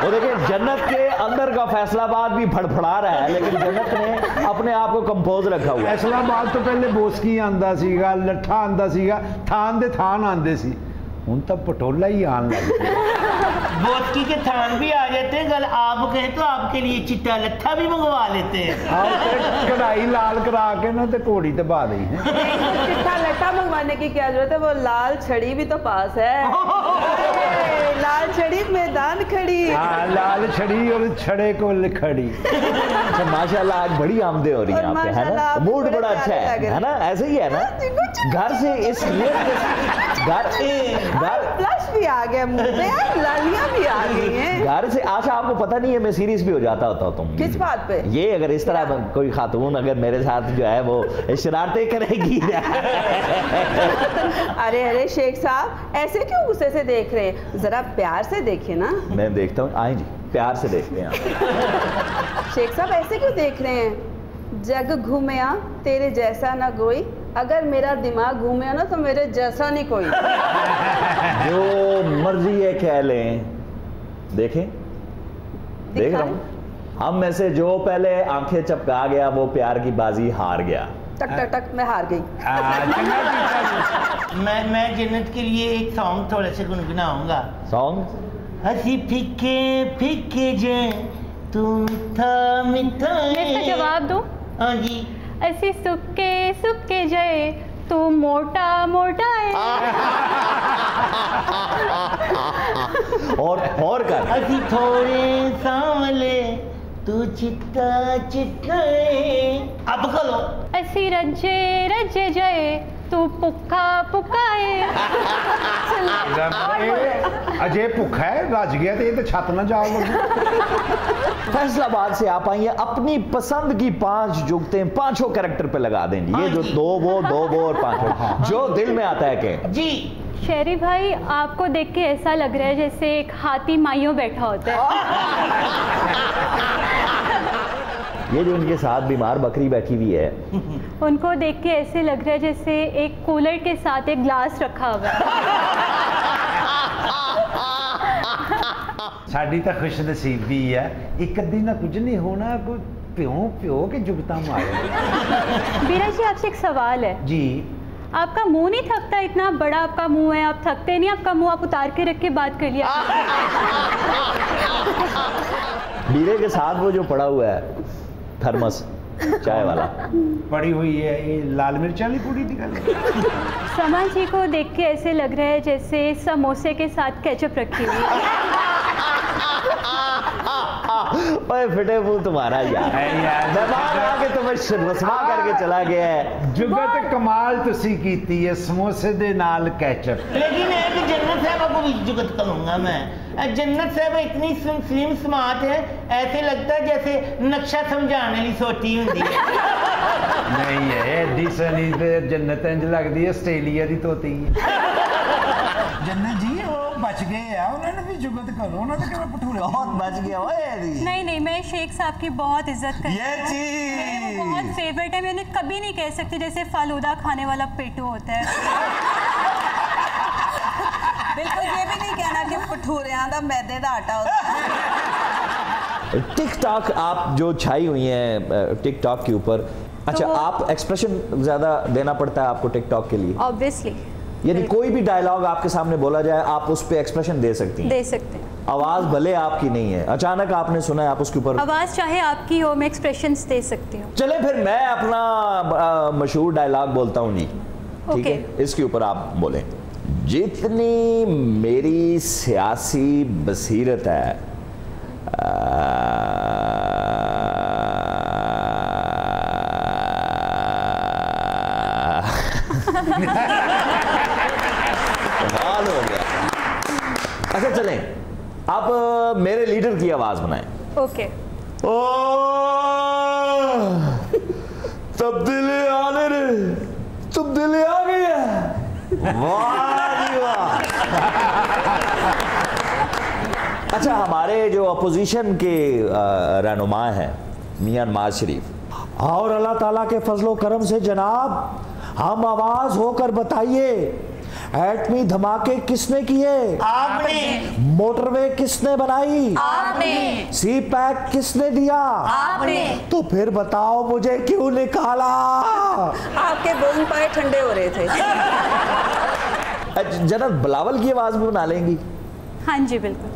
वो देखिए, जन्नत के अंदर का फैसलाबाद भी फड़फड़ा रहा है, लेकिन जन्नत ने अपने आप को कंपोज रखा हुआ है। फैसलाबाद तो पहले बोसकी आंदा सीगा, लट्ठा आंदा सीगा, थान दे थान आंदे सी, हुण तो पटोला ही आन लग गया। बोतकी के थान भी आ जाते हैं, गल आप कहें तो आपके लिए चिट्टा लट्ठा भी मंगवा लेते हैं। कढ़ाई लाल करा के ना तो घोड़ी तो बा दी है। चिट्टा लट्ठा मंगवाने की क्या जरूरत है, वो लाल छड़ी भी तो पास है। लाल छड़ी मैदान खड़ी। हाँ, लाल छड़ी और छड़े को खड़ी। अच्छा, माशाल्लाह आज बड़ी आमदे हो रही हैं आपके, है ना? मूड बड़ा अच्छा है ना? ऐसे ही है ना? घर से इसलिए घर प्लस भी आ गया मुंह पे, लालियां भी आ गई हैं। घर से आशा, आपको पता नहीं है मैं सीरियस भी हो जाता होता हूँ। तुम किस बात पे? ये अगर इस तरह कोई खातून अगर मेरे साथ जो है वो शरारतें करेगी। अरे अरे शेख साहब, ऐसे क्यों गुस्से से देख रहे हैं? जरा प्यार से देखिए ना। मैं देखता हूँ, आए जी, प्यार से देखते हैं। शेख साहब ऐसे क्यों देख रहे हैं? जग घूमया तेरे जैसा ना कोई, अगर मेरा दिमाग घूमया ना तो मेरे जैसा नहीं कोई। जो मर्जी है कह लें, देखें, देख रहा हूँ। हम में से जो पहले आंखें चपका गया वो प्यार की बाजी हार गया। टक टक टक, मैं हार गई। मैं जन्नत के लिए एक सॉन्ग थोड़ा सा गुनगुनाऊंगा। सॉन्ग? हंसी फीके फीके जे तुम था मिठा। इसका जवाब दो। हाँ जी। ऐसी सुक्के सुक्के जाए तू मोटा मोटा है। और कर। असी थोड़े सांवले तू चिट्टा चिट्टा है। अब करो। ऐसी रज्जे रज्जे जाए तू पुक्का पुक्का है। अजय भुखा है, रज गया तो ये तो छत ना जाओ। फैसलाबाद से आप आई हैं, अपनी पसंद की 5 जुगतें 5 कैरेक्टर पे लगा देंगे। ये जो दो वो और 5 जो दिल में आता है के जी। शेरी भाई, आपको देख के ऐसा लग रहा है जैसे एक हाथी माइयों बैठा होता है। ये जो इनके साथ बीमार बकरी बैठी हुई है, उनको देख के ऐसे लग रहा है जैसे एक कूलर के साथ एक ग्लास रखा हुआ है। साड़ी तो खुश नसीबी है, एक दिन ना कुछ नहीं होना, कोई प्यो के जुगता मारे। बीरा जी, आपसे एक सवाल है जी। आपका मुंह नहीं थकता? इतना बड़ा आपका मुंह है, आप थकते नहीं? आपका मुंह आप उतार के रख के बात कर लिया। बीरे के साथ वो जो पड़ा हुआ है थर्मस चाय वाला पड़ी हुई है, ये लाल मिर्च वाली पूरी निकाली। समा जी को देख के ऐसे लग रहा है जैसे समोसे के साथ केचप रखी हुई। ओए फिटे मुंह तुम्हारा यार मेहमान आके तुम्हें रस्मा करके चला गया है। जुगत कमाल तुसी कीती है समोसे दे नाल केचप। लेकिन एक जन्नत साहब को भी जुगत करूंगा मैं। जन्नत साहब इतनी स्लिम स्मार्ट है, ऐसे लगता है जैसे नक्शा समझाने वाली सोटी होती है। नहीं है एडी सनी ते जन्नत इंज लगदी है आस्ट्रेलिया दी तोती है। जन्नत जी वो बच गए हैं, उन्होंने भी जुगत करो, उन्होंने कितना पठूरे बहुत बच गया। नहीं नहीं, मैं शेख साहब की बहुत इज्जत करती हूँ, ये चीज बहुत फेवरेट है। मैं उन्हें कभी नहीं कह सकती जैसे फालूदा खाने वाला पेटू होता है। बिल्कुल ये भी नहीं कहना कि भठूरियां दा मैदे दा आटा होता है। टिकटॉक आप जो छाई हुई हैं टिकटॉक के ऊपर, अच्छा आप एक्सप्रेशन ज्यादा देना पड़ता है आपको टिकटॉक के लिए? ऑब्वियसली, यानी कोई भी डायलॉग आपके सामने बोला जाए आप उस पे एक्सप्रेशन दे सकती हैं? दे सकते हैं। आवाज भले आपकी नहीं है, अचानक आपने सुना है, आप उसके ऊपर आवाज चाहे आपकी हो, मैं एक्सप्रेशंस दे सकती हूँ। चले फिर मैं अपना मशहूर डायलॉग बोलता हूँ जी, ठीक है? इसके ऊपर आप बोलें। जितनी मेरी सियासी बसीरत है कमाल हो गया। अच्छा चलें, आप मेरे लीडर की आवाज बनाएं। ओके। तब्दीली आने रे, तब्दीली आ गई है। वाह जी वाह। अच्छा हमारे जो अपोजिशन के रहनुमा हैं मियां नवाज शरीफ, और अल्लाह ताला के फजलो करम से जनाब हम आवाज होकर बताइए, एटमी धमाके किसने किए? आपने। मोटरवे किसने बनाई? आपने। सी पैक किसने दिया? आपने। तो फिर बताओ मुझे क्यों निकाला? आपके बोन पाए ठंडे हो रहे थे। जनरल बिलावल की आवाज भी बना लेंगी? हाँ जी बिल्कुल।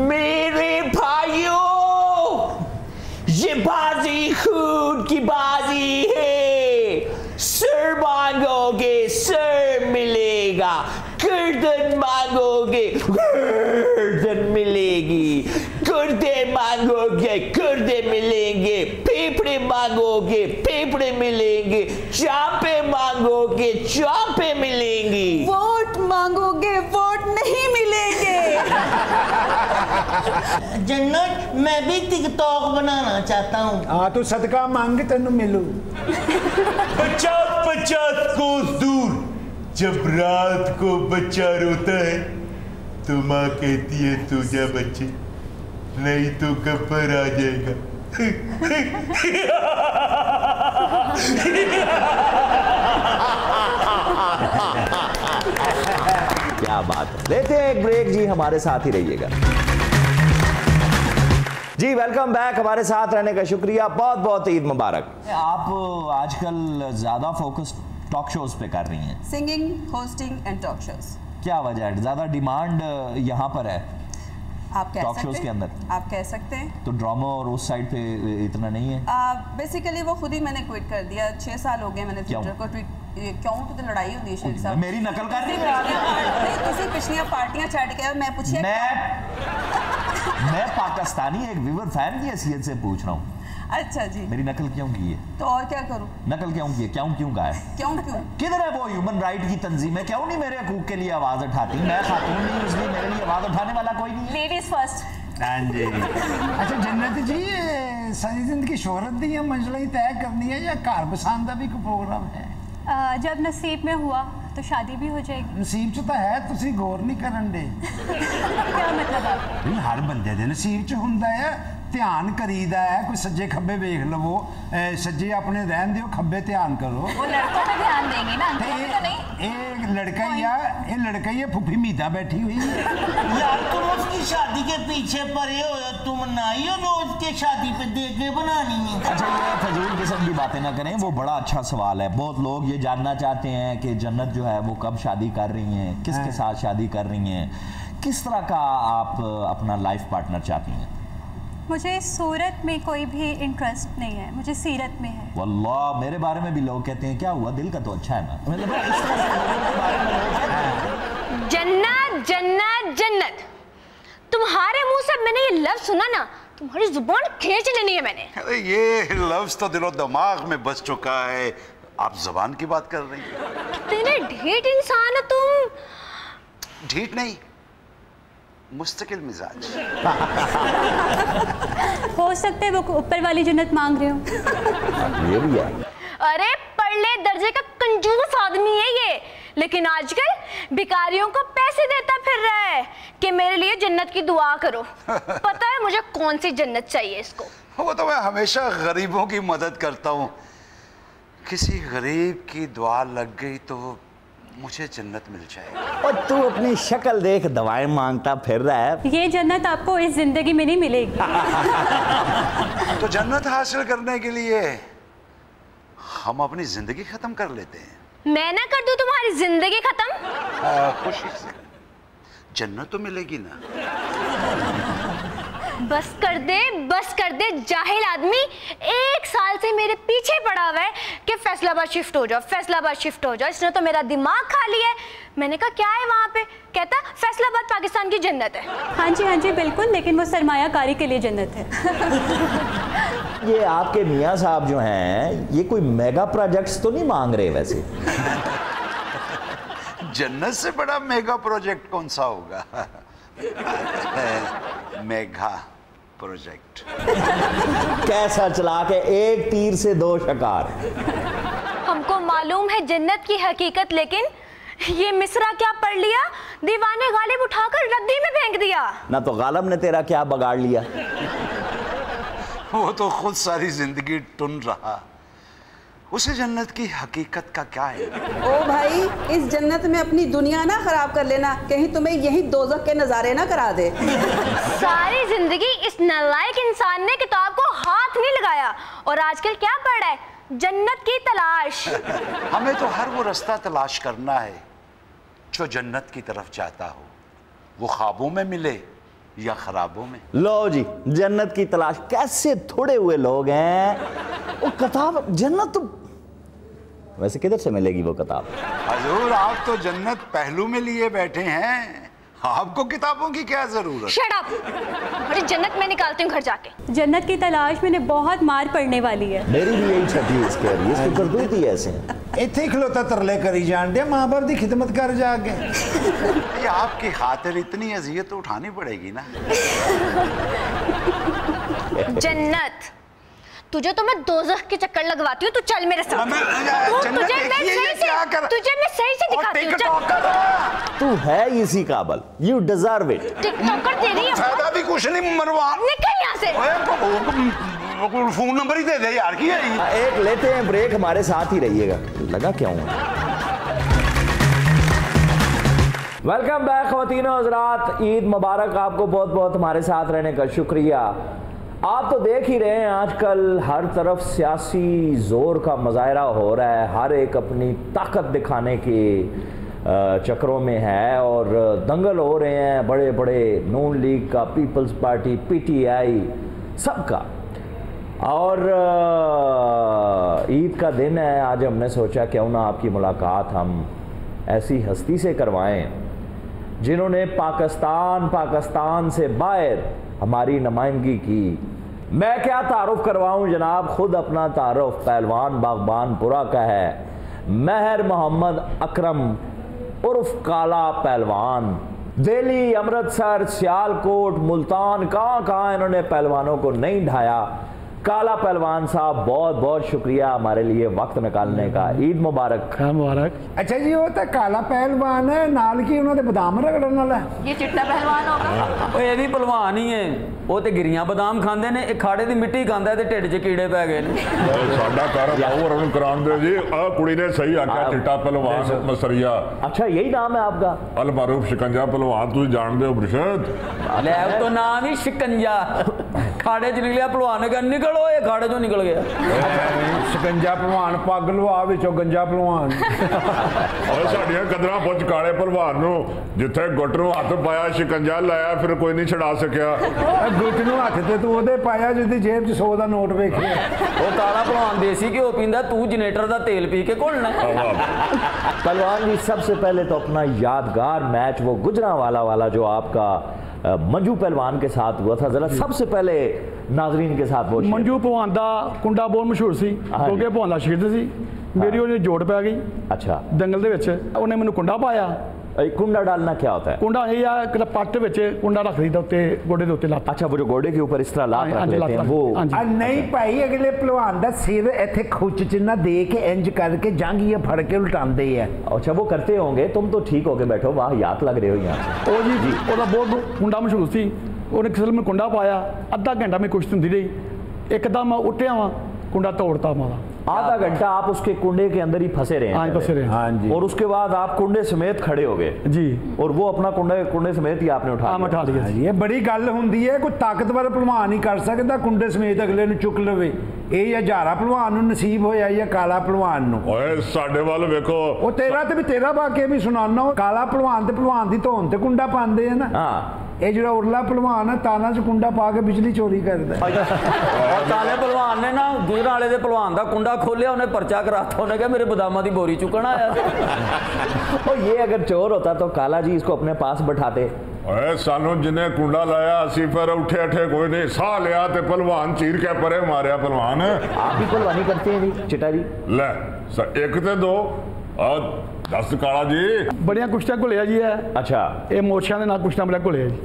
मेरे भाइयों ये बाजी खून की बाजी है, सर मांगोगे सर मिलेगा, गर्दन मांगोगे गर्दन मिलेगी, गुर्दे मांगोगे गुर्दे मिलेंगे, फेफड़े मांगोगे फेफड़े मिलेंगे, चापे मांगोगे चापे मिलेंगी, वोट मांगोगे वोट नहीं मिलेंगे। जन्नत मैं भी टिकटॉक बनाना चाहता हूँ। हाँ तो सदका मांग तेन मिलू। 50-50 कोस दूर जब रात को बच्चा रोता है तो माँ कहती है सो जा बच्चे, नहीं तो गब्बर आ जाएगा। क्या बात है। लेते हैं एक ब्रेक जी, हमारे साथ ही रहिएगा जी। वेलकम बैक, हमारे साथ रहने का शुक्रिया, बहुत बहुत ईद मुबारक। आप आजकल ज्यादा फोकस टॉक शोज पे कर रही हैं? Singing, hosting and talk shows. क्या वजह है? ज्यादा डिमांड यहाँ पर है आप कह टॉक शोज के अंदर? आप कह सकते हैं। तो ड्रामा और उस साइड पे इतना नहीं है? बेसिकली वो खुद ही मैंने क्विट कर दिया। 6 साल हो गए मैंने ट्विटर को क्यों? तो लड़ाई होती है शेख साहब। मेरी नकल कर रही है? तुसी पिछलियां पार्टियां छड़ के मैं पूछिए। मैं पाकिस्तानी एक व्यूअर फैन की हैसियत से पूछ रहा हूँ। अच्छा जी। मेरी नकल क्यों की है? तो और क्या करूं? नकल क्यों की है? क्यों कहा है? क्यों? किधर है वो ह्यूमन राइट की तंजीमें? क्यों नहीं मेरे हकूक के लिए आवाज उठाती? मैं खातून नहीं, इसलिए मेरे लिए आवाज उठाने वाला कोई नहीं। Ladies first. हाँ जी। अच्छा जन्नत जी, सारी जिंदगी शोहरत दी मंजिल ही तय करनी है या घर बसाने का भी कोई प्रोग्राम है? जब नसीब में हुआ तो शादी भी हो जाएगी। नसीब च तो है, तुसी गौर नहीं करन दे। क्या मतलब आप? हर बंदे दे नसीब च हुंदा है, ध्यान करीदा है। कोई सज्जे खब्बे वेख लवो, सज्जे अपने रहन दियो, खब्बे ध्यान करो। वो लड़कों पे ध्यान देंगे ना, तो नहीं। एक लड़का ही है, ये लड़का ही है, फुफी मीदा बैठी हुई है। यार तुम उसकी शादी के पीछे पड़े हो, तुम नहीं हो जो उसके शादी पे देख के बनानी है। अच्छा ये फजूल किस्म की बातें ना करें, वो बड़ा अच्छा सवाल है। बहुत लोग ये जानना चाहते हैं कि जन्नत जो है वो कब शादी कर रही हैं, किसके साथ शादी कर रही हैं, किस तरह का आप अपना लाइफ पार्टनर चाहती हैं? मुझे सूरत में कोई भी इंटरेस्ट नहीं है, मुझे सीरत में है। वल्लाह मेरे बारे में भी लोग कहते हैं, क्या हुआ दिल का तो अच्छा है ना। मतलब इस तरह से लोगों के बारे में लोग कहते हैं। जन्नत जन्नत जन्नत, तुम्हारे मुंह से मैंने ये लफ्ज सुना ना तुम्हारी जुबान खींच लेनी है मैंने। अरे ये लफ्ज तो दिलो दिमाग में बस चुका है, आप जबान की बात कर रही हैं। कितने ढीठ इंसान हो तुम। ढीठ नहीं, मुस्तकिल मिजाज। हो सकता है वो ऊपर वाली जन्नत मांग रहे हो। ये भी है। अरे पढ़ले दर्जे का कंजूस आदमी है ये, लेकिन आजकल भिखारियों को पैसे देता फिर रहा है कि मेरे लिए जन्नत की दुआ करो। पता है मुझे कौन सी जन्नत चाहिए इसको? वो तो मैं हमेशा गरीबों की मदद करता हूँ, किसी गरीब की दुआ लग गई तो मुझे जन्नत मिल जाएगी। और तू अपनी शक्ल देख दवाएं मांगता फिर रहा है। ये जन्नत आपको इस जिंदगी में नहीं मिलेगी। तो जन्नत हासिल करने के लिए हम अपनी जिंदगी खत्म कर लेते हैं। मैं ना कर दूं तुम्हारी जिंदगी खत्म? खुशी से जन्नत तो मिलेगी ना। बस कर दे जाहिल आदमी। 1 साल से मेरे पीछे पड़ा हुआ है कि फैसलाबाद शिफ्ट हो जाओ। इसने तो मेरा दिमाग खा लिया है। मैंने कहा क्या है वहाँ पे? कहता फैसलाबाद पाकिस्तान की जन्नत है। हाँ जी बिल्कुल, लेकिन वो सरमायाकारी के लिए जन्नत है। ये आपके मियाँ साहब जो हैं, ये कोई मेगा प्रोजेक्ट्स तो नहीं मांग रहे वैसे? जन्नत से बड़ा मेगा प्रोजेक्ट कौन सा होगा? Mega project. कैसा चला के एक तीर से 2 शिकार। हमको मालूम है जन्नत की हकीकत, लेकिन ये मिसरा क्या पढ़ लिया, दीवाने गालिब उठाकर रद्दी में फेंक दिया। ना तो गालिब ने तेरा क्या बगाड़ लिया? वो तो खुद सारी जिंदगी टुन रहा, उसे जन्नत की हकीकत का क्या है? ओ भाई, इस जन्नत में अपनी दुनिया ना खराब कर लेना, कहीं तुम्हें यही दोज़ख के नजारे ना करा दे। सारी जिंदगी इस नालायक इंसान ने किताब को हाथ नहीं लगाया, और आजकल क्या पढ़ रहा है? जन्नत की तलाश। हमें तो हर वो रास्ता तलाश करना है जो जन्नत की तरफ जाता हो, वो ख्वाबों में मिले या खराबों में। लो जी, जन्नत की तलाश। कैसे थोड़े हुए लोग हैं। वो किताब जन्नत तो वैसे किधर से मिलेगी वो किताब? हजूर, आप तो जन्नत पहलू में लिए बैठे हैं, आपको किताबों की क्या जरूरत? Shut up. अरे जन्नत में निकालती हूँ घर जाके। जन्नत की तलाश में बहुत मार पड़ने वाली है। मेरी भी यही छठी इसके रही, इसकी करतूत ही ऐसे। इतने खलोता तरले करी जान दे, माँ बाप की खिदमत कर जाके। ये आपकी खातिर इतनी अजियत तो उठानी पड़ेगी ना। जन्नत तुझे तो मैं दोज़ख के चक्कर लगवाती हूँ, तू चल मेरे साथ। तुझे मैं सही से दिखाती हूँ। तू है इसी काबिल, यू डिजर्व इट। टिकटॉकर तेरी फायदा भी कुछ नहीं, मरवा निकल यहाँ से। फोन नंबर ही दे दे यार। की है एक लेते हैं ब्रेक, हमारे साथ ही रहिएगा। लगा क्यों? वेलकम बैक ख़वातीन और हज़रात, ईद मुबारक। आपको बहुत बहुत हमारे साथ रहने का शुक्रिया। आप तो देख ही रहे हैं आजकल हर तरफ सियासी जोर का मुजाहरा हो रहा है, हर एक अपनी ताकत दिखाने के चक्रों में है और दंगल हो रहे हैं बड़े बड़े, नून लीग का, पीपल्स पार्टी, पीटीआई, सबका। और ईद का दिन है, आज हमने सोचा क्यों ना आपकी मुलाकात हम ऐसी हस्ती से करवाएं जिन्होंने पाकिस्तान से बाहर हमारी नुमाइंदगी की। मैं क्या तारुफ करवाऊं जनाब, खुद अपना तारुफ पहलवान बागबानपुरा का है। महर मोहम्मद अकरम उर्फ काला पहलवान। दिल्ली, अमृतसर, सियालकोट, मुल्तान, कहाँ इन्होंने पहलवानों को नहीं ढाया। काला पहलवान साहब, बहुत बहुत शुक्रिया हमारे लिए वक्त निकालने का। ईद मुबारक। मुबारक। अच्छा जी, वो तो काला पहलवान है, नाल की उन्होंने बादाम रगड़न वाला। ये चिट्टा पहलवान होगा। ये भी पहलवान ही है, वो तो गिरियां बादाम खांदे ने, एक खाड़े दी मिट्टी खांदा है ते ढिड 'ਚ कीड़े पै गए ने। साडा कर और उन्हें करान दे जी। आ कुड़ी ने सही आख्या, चिट्टा पहलवान मसरिया। अच्छा यही नाम है आपका? अल मारूफ शिकंजा पहलवान, तुझे जान दे हो बुरशद? ले तो नाम ही शिकंजा। खाड़े 'ਚ निकलिया पहलवान का, निकलो ये खाड़े 'चों निकल गया। शिकंजा पहलवान पग लवा विचों गंजा पहलवान। और साडियां कदरां पुੱਛ काले पहलवान ਨੂੰ ਜਿੱਥੇ ਗੁੱਟ ਨੂੰ ਹੱਥ ਪਾਇਆ शिकंजा लाया, फिर कोई नहीं छड़ा सकिया। गुट ਨੂੰ हथ ते तू ਉਹਦੇ ਪਾਇਆ ਜਿਹਦੀ ਜੇਬ 'ਚ 100 ਦਾ ਨੋਟ ਵੇਖਿਆ। ਉਹ ਕਾਲਾ पहलवान देसी घ्यो पींदा, तू जनरेटर ਦਾ तेल पी के घुलना। पहलवान जी, सबसे पहले तो अपना यादगार मैच वो गुजरांवाला वाला जो आपका मंजू पहलवान के साथ हुआ था, जरा सबसे पहले नाजरीन के साथ वो मंजू भलवान का कुंडा बहुत मशहूर सी क्योंकि भलवान का शहीद सी मेरी उन्हें जोड़ पै गई। अच्छा दंगल दे विच उन्हें मैनू कुंडा पाया। कुंडा डालना क्या होता है? कुंडा ये है पट विच कुंडा रख दी उत्ते गोडे दे उत्ते लात। अच्छा वो जो गोडे के ऊपर इस तरह लात रख लेते हैं वो। नहीं भाई अगले पहलवान दा सिर इत्थे खुच च ना दे के इंज करके जांघियां फड़ के उल्टांदे है। अच्छा वो करते होंगे, तुम तो ठीक होके बैठो, वाह याद लग रहे हो यहाँ। ओ जी ओदा बहुत कुंडा मशहूर सी। उन्हें किसी में कुंडा पाया, अद्धा घंटा में कुश्ती होंदी रही, एकदम मैं उठिया वा कुंडा तोड़ता मारा। आधा घंटा आप उसके कुंडे के अंदर ही फंसे रहे? हाँ फंसे रहे। हाँ जी। और उसके बाद आप कुंडे समेत खड़े हो गए? जी। और वो अपना कुंडे समेत ही आपने उठा लिया। ये बड़ी गल हुंदी है, कोई ताकतवर भलवान ही कर सकता कुंडे समेत अगले नूं चुक लवे। ਇਹ ਹਜ਼ਾਰਾ ਭਲਵਾਨ ਨੂੰ ਨਸੀਬ ਹੋਇਆ ਜਾਂ ਕਾਲਾ ਭਲਵਾਨ ਨੂੰ? ਓਏ ਸਾਡੇ ਵੱਲ ਵੇਖੋ, ਉਹ ਤੇਰਾ ਤੇ ਵੀ ਤੇਰਾ ਵਾਕਿਆ ਵੀ ਸੁਣਾਉਣਾ। ਕਾਲਾ ਭਲਵਾਨ ਤੇ ਭਲਵਾਨ ਦੀ ਧੌਣ ਤੇ ਕੁੰਡਾ ਪਾਉਂਦੇ ਆ ਨਾ। ਹਾਂ ਇਹ ਜਿਹੜਾ ਉਰਲਾ ਭਲਵਾਨ ਹੈ ਤਾਨਾ 'ਚ ਕੁੰਡਾ ਪਾ ਕੇ ਬਿਜਲੀ ਚੋਰੀ ਕਰਦਾ। और काले भलवान ने ना गुजर वाले दे भलवान दा कुंडा खोलिया, उन्हें पर्चा कराता, उन्हें कहा मेरे बादामा दी बोरी चुकना आया। और ये अगर चोर होता तो काला जी इसको अपने पास बैठाते। सानू जिन्हें कुंडा लाया असी फिर उठे अठे कोई नहीं, साह लिया ते भलवान चीर के परे मारिया। भलवान आप ही भलवानी करते हैं जी चिटा जी? ले एक ते दो दस काला जी बड़िया कुश्तियां घुलिया जी है। अच्छा ये मोर्शियां दे नाल कुश्तियां बड़ा घुलिया जी।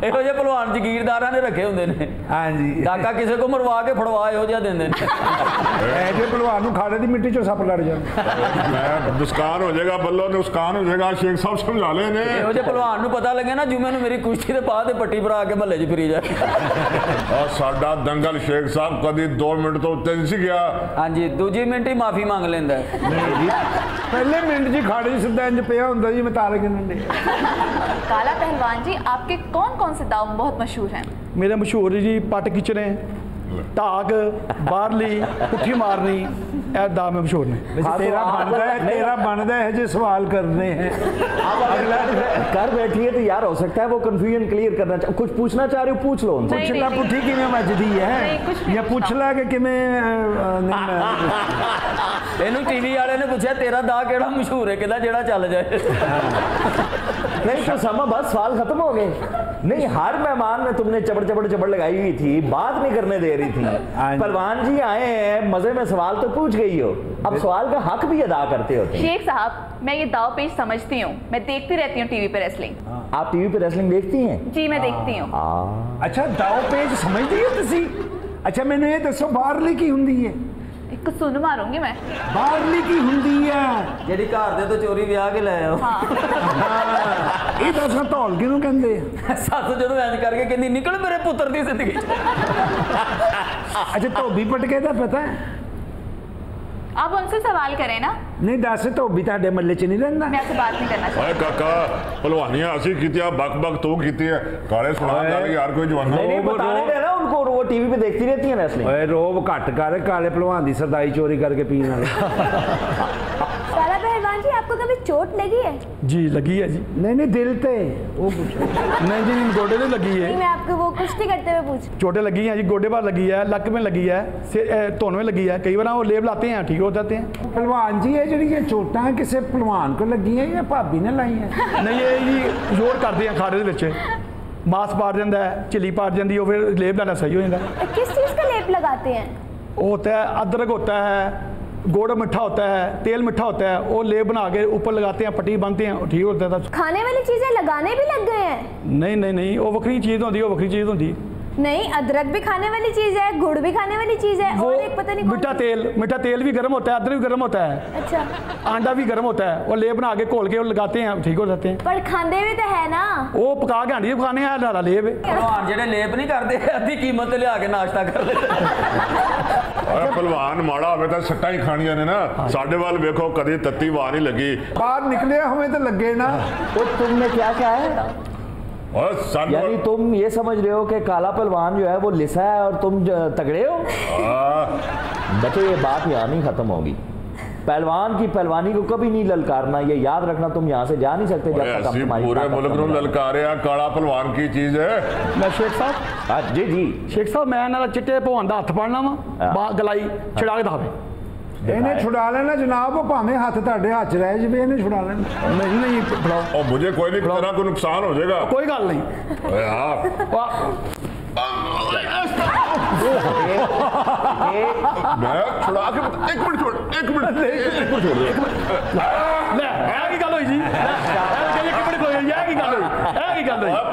ਇਹੋ ਜਿਹੇ ਭਲਵਾਨ ਜ਼ਗੀਰਦਾਰਾਂ ਨੇ ਰੱਖੇ ਹੁੰਦੇ ਨੇ। ਹਾਂਜੀ ਡਾਕਾ ਕਿਸੇ ਕੋ ਮਰਵਾ ਕੇ ਫੜਵਾ ਇਹੋ ਜਿਹਾ ਦਿੰਦੇ ਨੇ। ਇਹ ਜੇ ਭਲਵਾਨ ਨੂੰ ਖਾੜੇ ਦੀ ਮਿੱਟੀ ਚੋਂ ਸੱਪ ਲੜ ਜਾ। मैं नुकसान हो जाएगा, बल्लो नुकसान हो जाएगा। शेख साहब समझा ले ने ਇਹੋ ਜਿਹੇ ਭਲਵਾਨ ਨੂੰ ਪਤਾ ਲੱਗੇ ਨਾ ਜੁਮੇ ਨੂੰ ਮੇਰੀ ਕੁਸ਼ਤੀ ਦੇ ਬਾਅਦ ਪੱਟੀ ਭਰਾ ਕੇ ਮਹੱਲੇ 'ਚ ਫਿਰੀ ਜਾਏ। ਸਾਡਾ ਦੰਗਲ ਸ਼ੇਖ ਸਾਹਿਬ ਕਦੀ 2 ਮਿੰਟ ਤੋਂ ਉੱਤੇ ਨਹੀਂ ਸੀ ਗਿਆ। ਹਾਂਜੀ ਦੂਜੀ ਮਿੰਟ ਹੀ ਮਾਫੀ ਮੰਗ ਲੈਂਦਾ। ਨਹੀਂ ਜੀ ਪਹਿਲੇ ਮਿੰਟ ਜੀ ਖਾੜੇ 'ਚ ਸਿੱਧਾ ਇੰਜ ਪਿਆ ਹੁੰਦਾ ਜੀ ਮਤਾਰੇ ਕਿੰਨੇ। काला पहलवान जी आपके कौन कौन से दाव बहुत मशहूर हैं? मेरे मशहूर जी पट खिंचने, ढाक, बारली, पुट्ठी मारनी, ऐ दाव में मशहूर ने। तेरा बनता है जो सवाल करने हैं। अगला कर बैठिए तो यार हो सकता है वो कंफ्यूजन क्लियर करना कुछ पूछना चाह रहे हो, पूछ लो। पूछ ला पुट्ठी किवें मजदी है या पूछ ला कि किवें ਇਹਨੂੰ ਟੀਵੀ ਵਾਲੇ ਨੇ ਪੁੱਛਿਆ ਤੇਰਾ ਦਾ ਕਿਹੜਾ ਮਸ਼ਹੂਰ ਹੈ, ਕਹਿੰਦਾ ਜਿਹੜਾ ਚੱਲ ਜਾਏ। नहीं तो समा बस सवाल खत्म हो गए। नहीं हर मेहमान में तुमने चबड़ लगाई हुई थी, बात नहीं करने दे रही थी। पहलवान जी आए हैं मजे में सवाल तो पूछ गई हो, अब सवाल का हक भी अदा करते होते। शेख साहब मैं ये दाव पेश समझती हूँ, मैं देखती रहती हूँ टीवी पे रेसलिंग। आप टीवी पे रेसलिंग देखती हैं? जी मैं देखती हूँ। अच्छा दाव पेज समझती हो तुसी? अच्छा मैंने ये दसो बाहरली की हुंदी है? एक सुन मारूंगी मैं। बाहरली की हुंदी है ਜਿਹੜੀ ਘਰ ਦੇ ਤੋਂ ਚੋਰੀ ਵਿਆਹ ਕੇ ਲੈ ਆਓ। ਇਹ ਦੱਸੋ ਧੌਲ ਕਿਹਨੂੰ ਕਹਿੰਦੇ ਆ? ਸੱਸ ਜਦੋਂ ਇੰਜ ਕਰਕੇ ਕਹਿੰਦੀ ਨਿਕਲ ਮੇਰੇ ਪੁੱਤਰ ਦੀ ਜ਼ਿੰਦਗੀ। अच्छा ਧੋਬੀ ਪਟਕੇ ਦਾ ਪਤਾ ਹੈ? आप उनसे सवाल करें ना। नहीं दस ਧੋਬੀ ਤੁਹਾਡੇ ਮੱਲੇ 'ਚ ਨਹੀਂ ਰਹਿੰਦਾ? मैं आपसे बात नहीं करना ਓਏ ਕਾਕਾ ਭਲਵਾਨੀਆਂ ਅਸੀਂ ਕੀਤੀਆਂ ਬਕ ਤੂੰ ਕੀਤੀ ਹੈ। ਕਾਲੇ ਸੁਣਾ ਗੱਲ यार कोई जवाना नहीं बताने देना उनको, वो टीवी पे देखती रहती है रेसलिंग। ओए रोब घट कर, काले भलवान दी सरदाई चोरी करके पीने वाले। काला पहलवान जी आपको कभी चोट लगी है? जी लगी है जी। नहीं दिल ते वो नहीं जी गोडे पे लगी है। मैं आपको वो कुश्ती करते हुए पूछ। चोटें लगी हैं जी, गोडे पर लगी है, लक में लगी है, धौन में लगी है, कई बार वो लेप लाते हैं ठीक हो जाते हैं। भलवान जी ये जी चोटा किसी भलवान को लगी है या भाभी ने लाई है? नहीं ये जी जोर करते हैं खाड़े दे विच, मांस पाट जाता है, झिल्ली पाट जाती है, फिर लेप लाना सही हो जाता है। किस चीज़ का लेप लगाते हैं? वो होता है अदरक होता है, गुड़ मिठा होता है, तेल मिठा होता है, वो लेप बना के ऊपर लगाते हैं, पट्टी बांधते हैं, ठीक होता है। खाने वाली चीजें लगाने भी लग गए हैं? नहीं नहीं नहीं वो वक्री चीज़ होती है, वो वक्री चीज़ होती है। नहीं अदरक भी खाने वाली चीज है, गुड़ भी खाने वाली चीज है, और एक पता नहीं मिठा तेल भी गर्म होता है, अदरक भी गर्म होता है। अच्छा आंडा भी गर्म होता है, और लेप बना के घोल के लगाते हैं, ठीक हो जाते हैं। पर खांदे भी तो है ना? वो पका के हांडी पकाने हैं, लाला लेप भलवान जेडे लेप नहीं करते अद्धी कीमत लिया के नाश्ता कर लेते। भलवान माड़ा होवे तां सट्टां ही खाणियां ने ना। साडे वाल वेखो कदी तत्ती वाह नहीं लगी, बाहर निकले हमें तो लगे ना। तो तुमने क्या है यानी तुम ये समझ रहे हो कि काला पहलवान जो है वो लिसा है और तुम तगड़े हो? बच्चों ये बात यहाँ नहीं खत्म होगी। पहलवान की पहलवानी को कभी नहीं ललकारना, ये याद रखना। तुम यहाँ से जा नहीं सकते जब तक हम तुम्हारी पूरे मुल्क को ललकारे काला पहलवान की चीज है। मैं शेख साहब जी जी शेख साहब मैं चिट्टे भगवान का हथ पड़ना वा गलाई छड़ा के दावे इन्हें छुड़ा लेना जनाब, वो भावें हाथ तुहाडे हाथ च रह जावे, इन्हें छुड़ा लेना। नहीं नहीं फड़ाओ। और मुझे कोई नहीं, तेरा कोई नुकसान हो जाएगा। कोई गल नहीं। मैं छुड़ा के एक मिनट छोड़ गल जी,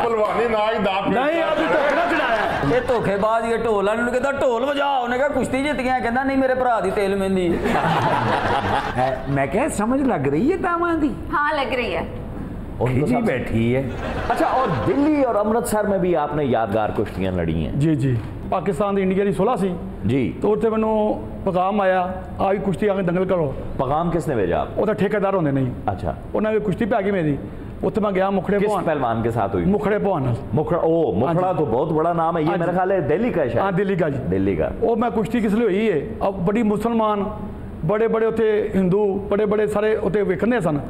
पलवानी ना ही दांत नहीं अभी धोखा ना चढ़ाया। ये धोखेबाज ये ढोल वाले कहता ढोल बजा, उन्हें कहा कुश्ती जीत गया, कहता नहीं मेरे भरा दी तेल मेहंदी। मैं क्या समझ लग रही है दामाद दी? हाँ लग रही है, खिजी बैठी है। अच्छा, और दिल्ली और अमृतसर में भी आपने यादगार कुश्तियां लड़ी हैं? जी जी, पाकिस्तान इंडिया की 16 सी जी, तो उत्थे मैनू पैगाम आया आ भी कुश्ती आके दंगल करो। पैगाम किसने भेजा आप? वो ठेकेदार होंगे नहीं। अच्छा, उन्होंने कुश्ती पे आ गई मेरी, उत्थे मैं गया मुखड़े पहलवान के साथ हुई? मुखड़े भवन। मुखड़ा तो बहुत बड़ा नाम है, ये मेरा ख्याल है दिल्ली का है। हाँ दिल्ली का जी, दिल्ली का। वो मैं कुश्ती किस लिए हुई है, अब बड़ी मुसलमान बड़े बड़े उथे हिंदू बड़े बड़े सारे उथे वेखने सन।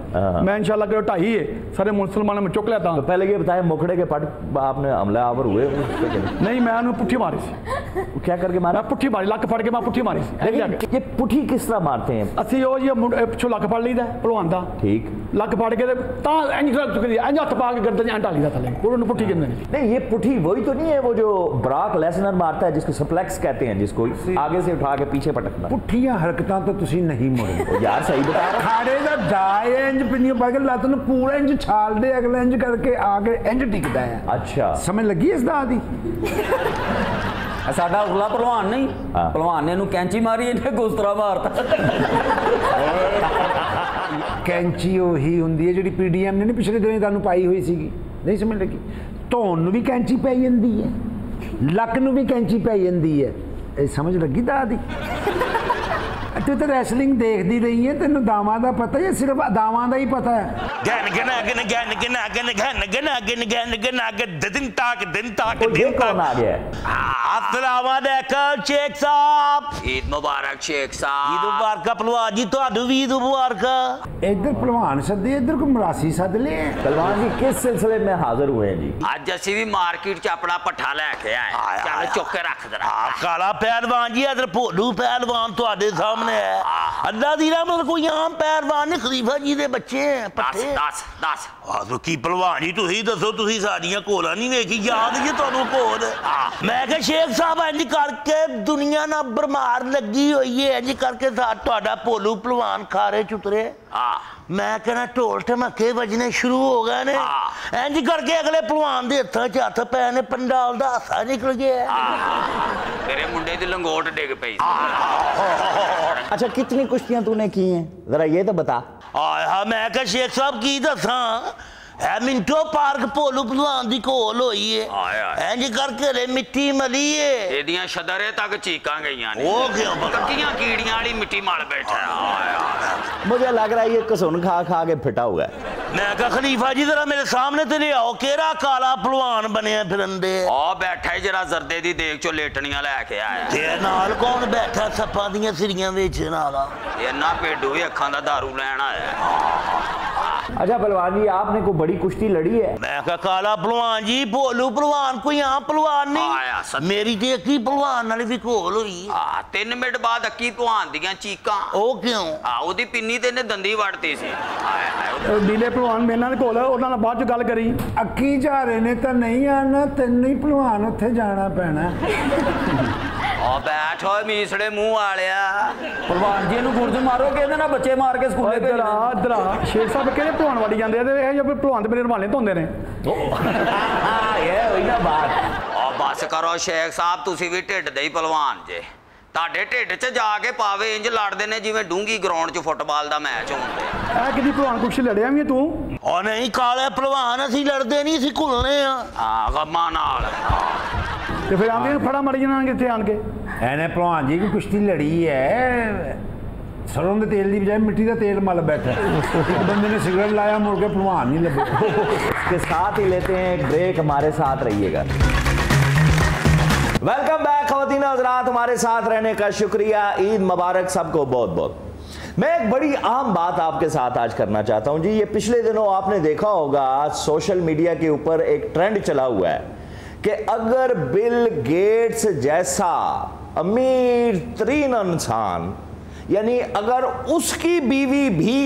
मैं इंशाल्लाह करो 2.5 है सारे मुसलमानों में चुक लिया था। तो पहले ये बताएं, मुखड़े के पट आपने हमलावर हुए? नहीं, मैं उन्हें पुट्ठी मारी सी। क्या करके मारा? पुट्ठी मारी, लक फड़ के मैं पुट्ठी मारी सी। ये पुट्ठी किस तरह मारते हैं? असि पिछों लक फड़ लीदा भलवान दा, ठीक, लक फड़ के इंज हथ पा के गर्दन च ढाली दा थले, उन्होंने पुट्ठी कहते हैं। नहीं, ये पुट्ठी वही तो नहीं है वो जो ब्राक लेसनर मारता है, जिसको सप्लेक्स कहते हैं, जिसको आगे से उठा के पीछे पटकना। पुट्ठियां हरकतां तो तुसी नहीं मुड़े यार, सही बता रहा। खाड़े दा जाए इंज पिन्नियों पा के लत नूं पूरा इंज छाल दे, अगला इंज करके आगे इंज टिकदा है। अच्छा, समझ लगी इस दा दी? साडा अगला पहलवान नहीं, पहलवान ने इन्हू कैंची मारी, इन्हें गुस्तरा मारता। कैंची ਉਹੀ ਹੁੰਦੀ ਹੈ ਜਿਹੜੀ ਪੀਡੀਐਮ ਨੇ ਪਿਛਲੇ ਦਿਨਾਂ ਤੁਹਾਨੂੰ ਪਾਈ ਹੋਈ ਸੀਗੀ, ਨਹੀਂ ਸਮਝ ਲੱਗੀ? ਧੌਣ ਨੂੰ ਵੀ ਕੈਂਚੀ ਪੈ ਜਾਂਦੀ ਹੈ, ਲੱਕ ਨੂੰ ਵੀ ਕੈਂਚੀ ਪੈ ਜਾਂਦੀ ਹੈ, ਇਹ ਸਮਝ ਲੱਗੀ ਦਾ ਦੀ? तू तो रेसलिंग देखती रही है, तेन दावां दा पता है, सिर्फ दावां दा ही पता है। गन गना गन गन गना गन गन गना गन गन गना गन दिन ताक दिन ताक दिन कौन आ गया? अस्सलाम वालेकुम शेख साहब। ईद मुबारक शेख साहब। ईद मुबारक पहलवान जी, तुहानू भी ईद मुबारक। इधर पहलवान सदे, इधर को मरासी सद ले। पहलवान जी किस सिलसिले में हाजिर हुए हैं जी? आज असी भी मार्केट च अपना पट्ठा लेके आए, चल चुक के रख दे। काला पहलवान जी, इधर भोलू पहलवान तुहाडे सामने है। अल्लाह दी रहमत, कोई आम पहलवान नहीं, खलीफा जी दे बच्चे हैं। दस तो की पहलवान जी तुसी दसो, तुसी साडियां कोला नहीं वेखी, याद जी तुहानू कोल? मैं कहा शेख साहब इंज करके दुनिया ना भरमार लगी हुई है, इंज करके तुहाडा भोलू पहलवान खारे चुतरे। मैं कहना ढोल ढमके बजने शुरू हो गए ने, इंज करके अगले पहलवान दे हत्थां च हत्थ पै ने, पंडाल दा हासा निकल गया। तेरे मुंडे दी लंगोट डिग पई। अच्छा, कितनी कुश्तियां तूने की हैं, जरा ये तो बता। मैं कहा शेख साहब की दसा, मिंटो पार्क भोलू पहलवान दी कोल होई है, इंज करके मिट्टी मली है, एदियां शदरे तक चीकां गईयां ने। ओ क्यों? कच्चियां कीड़ियां वाली मिट्टी मल बैठा है। मुझे लग रहा है ये कसुन खा खा के फिटा हुआ है। मैं कहा खलीफा जी जरा मेरे सामने ते ले आओ, केड़ा काला पहलवान बने फिरंदे? ओ बैठा है जरा जरदे दी देख चो लेटनियां लेके आया। ते नाल कौन बैठा सप्पां दियां सिरियां बेचण वाला? इन्ना पेडू भी अखां दा दारू लैण आया। अच्छा पहलवान जी, आपने कोई बड़ी कुश्ती लड़ी है? मैं कहा काला पहलवान जी, भोलू पहलवान कोई आम पहलवान नहीं, मेरी ते अक्की पहलवान नाल भी कोल होई। 3 मिनट बाद अक्की पहलवान दियां चीकां। ओ क्यों? ओदी पिन्नी ते ने दंदी वड़ती सी। नीले पहलवान मेरे नाल कोल है, उन्हां नाल बाद च गल करी। अक्की झारे ने तो नहीं आना, तेन ही पहलवान उत्थे जाना पैना। ओ बैठो मीसड़े मुंह वालिया, पहलवान जी नूं गुरज मारो कि इहदे नाल बच्चे मार के स्कूले भेज। इधर शेख साहब किहड़े पहलवान वाड़ी जांदे आ, ते ये पहलवान ते मेरे रवाले धोंदे ने। ये होई ना बात। ओ बस करो शेख साहब, तुसी भी ढिड दे ही पहलवान जे। ਤੁਹਾਡੇ ਢਿੱਡ 'ਚ ਜਾ ਕੇ ਪਾਵੇ ਇੰਜ ਲੜਦੇ ਨੇ ਜਿਵੇਂ ਡੂੰਗੀ ਗਰਾਊਂਡ 'ਚ ਫੁੱਟਬਾਲ ਦਾ ਮੈਚ ਹੁੰਦੇ। ਐ ਕਿਦੀ ਭਲਵਾਨ ਕੁਛ ਲੜਿਆ ਵੀ ਤੂੰ? ਉਹ ਨਹੀਂ ਕਾਲੇ ਭਲਵਾਨ, ਅਸੀਂ ਲੜਦੇ ਨਹੀਂ, ਅਸੀਂ ਘੁਲਨੇ ਆ। ਹਾਂ ਗਮਾਂ ਨਾਲ। ਤੇ ਫਿਰ ਆਂਦੇ ਫੜਾ ਮੜ ਜਾਣਾ ਕਿੱਥੇ ਆਣ ਕੇ। ਐਨੇ ਭਲਵਾਨ ਜੀ की कुश्ती लड़ी है, सरों के तेल की बजाय मिट्टी का तेल मल बैठा। एक बंदे ने सिगरेट लाया, मुड़ के भलवान नहीं लगे। इसके साथ ही लेते हैं एक ब्रेक, हमारे साथ रहिएगा। वेलकम बैक ख़वातीन हज़रात, हमारे साथ रहने का शुक्रिया, ईद मुबारक सबको बहुत बहुत। मैं एक बड़ी आम बात आपके साथ आज करना चाहता हूं जी। ये पिछले दिनों आपने देखा होगा सोशल मीडिया के ऊपर एक ट्रेंड चला हुआ है कि अगर बिल गेट्स जैसा अमीर तरीन इंसान यानी अगर उसकी बीवी भी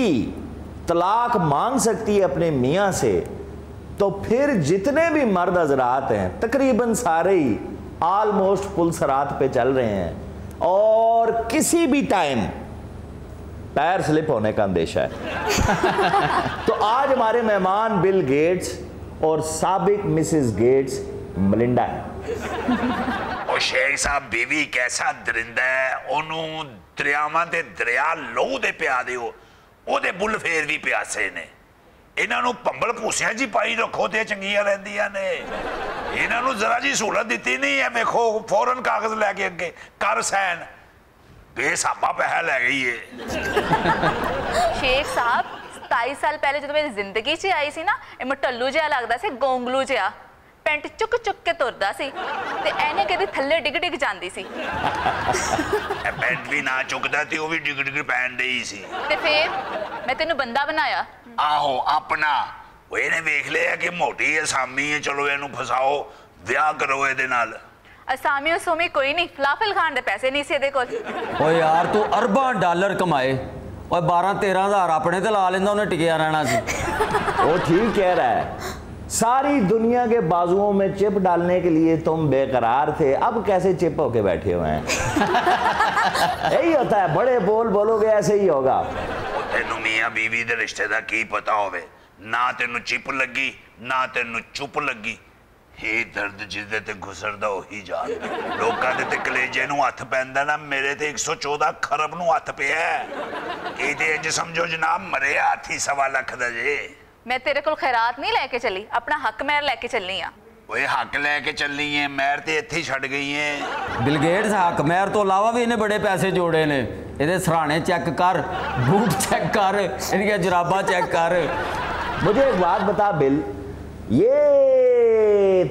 तलाक मांग सकती है अपने मियाँ से, तो फिर जितने भी मर्द हजरात हैं तकरीबन सारे ही ऑलमोस्ट पुल सरात पे चल रहे हैं और किसी भी टाइम पैर स्लिप होने का अंदेशा है। तो आज हमारे मेहमान बिल गेट्स और साबिक मिसेस गेट्स मलिंडा है। और शेख साहब बीवी कैसा दरिंदा है, ओनू दरियावां दे दरिया लहू दे पिया दिओ, ओदे बुल फेर भी प्यासे ने। इन्हां नू पंबल भूसियां जी पाई रखो ते चंगियां रहिंदियां ने। इन्हां नू जरा जी सहूलत दित्ती नहीं है, वेखो फौरन कागज लैके अगे कर सैन, बेसाबा पैसा लै गई है। शेख साहब 27 साल पहले जो मेरी जिंदगी च आई सी ना, मैं टल्लू जिहा लगदा सी, गोंगलू जिहा, पैंट चुक चुक के तुरदा सी ते एने कदी थल्ले डिग डिग जांदी सी। पैंट भी ना चुकदा ते ओह भी डिग डिग पैन देई सी। ते फिर मैं तेनू बंदा बनाया। आहो अपना ओह इहने वेख लिया कि मोटी असामी है, चलो इहनू फसाओ, विआह करो इहदे नाल। असामी उसूमी कोई नहीं, फलाफल खान दे पैसे नहीं सी इहदे कोल। ओ यार तू अरबां डॉलर कमाए और 12-13 हज़ार अपने ते ला लेंदा, उन्हें टिकिया रहना सी। वो ठीक कह रहा है, सारी दुनिया के बाजुओं में चिप डालने के लिए तुम बेकरार थे, अब कैसे चिप होके बैठे हुए हैं। यही होता है, बड़े बोल बोलोगे ऐसे ही होगा। तेनू मियां बीवी दे रिश्ते दा की पता होवे, ना तेनू चिप लगी ना तेनू चुप लगी। हे दर्द जिदे ते गुजरदा ओही जान। लोकां दे ते कलेजे नू हथ पैंदा ना, मेरे ते 114 खरब नू हथ पिया। इहदे इंज समझो जनाब मरे हाथी 1.25 लाख दा जे। मैं तेरे कोल खैरात नहीं लेके चली, अपना हक मैर लेके चलनी आ। ओए हक लेके चलनी है, मैर ते इत्थे ही छड़ गई है। बिल गेट्स हक मैर तो अलावा भी इन्हें बड़े पैसे जोड़े ने। इहदे सराहने चेक कर, बूट चेक कर, इनकी जुराबा चेक कर। मुझे एक बात बता बिल, ये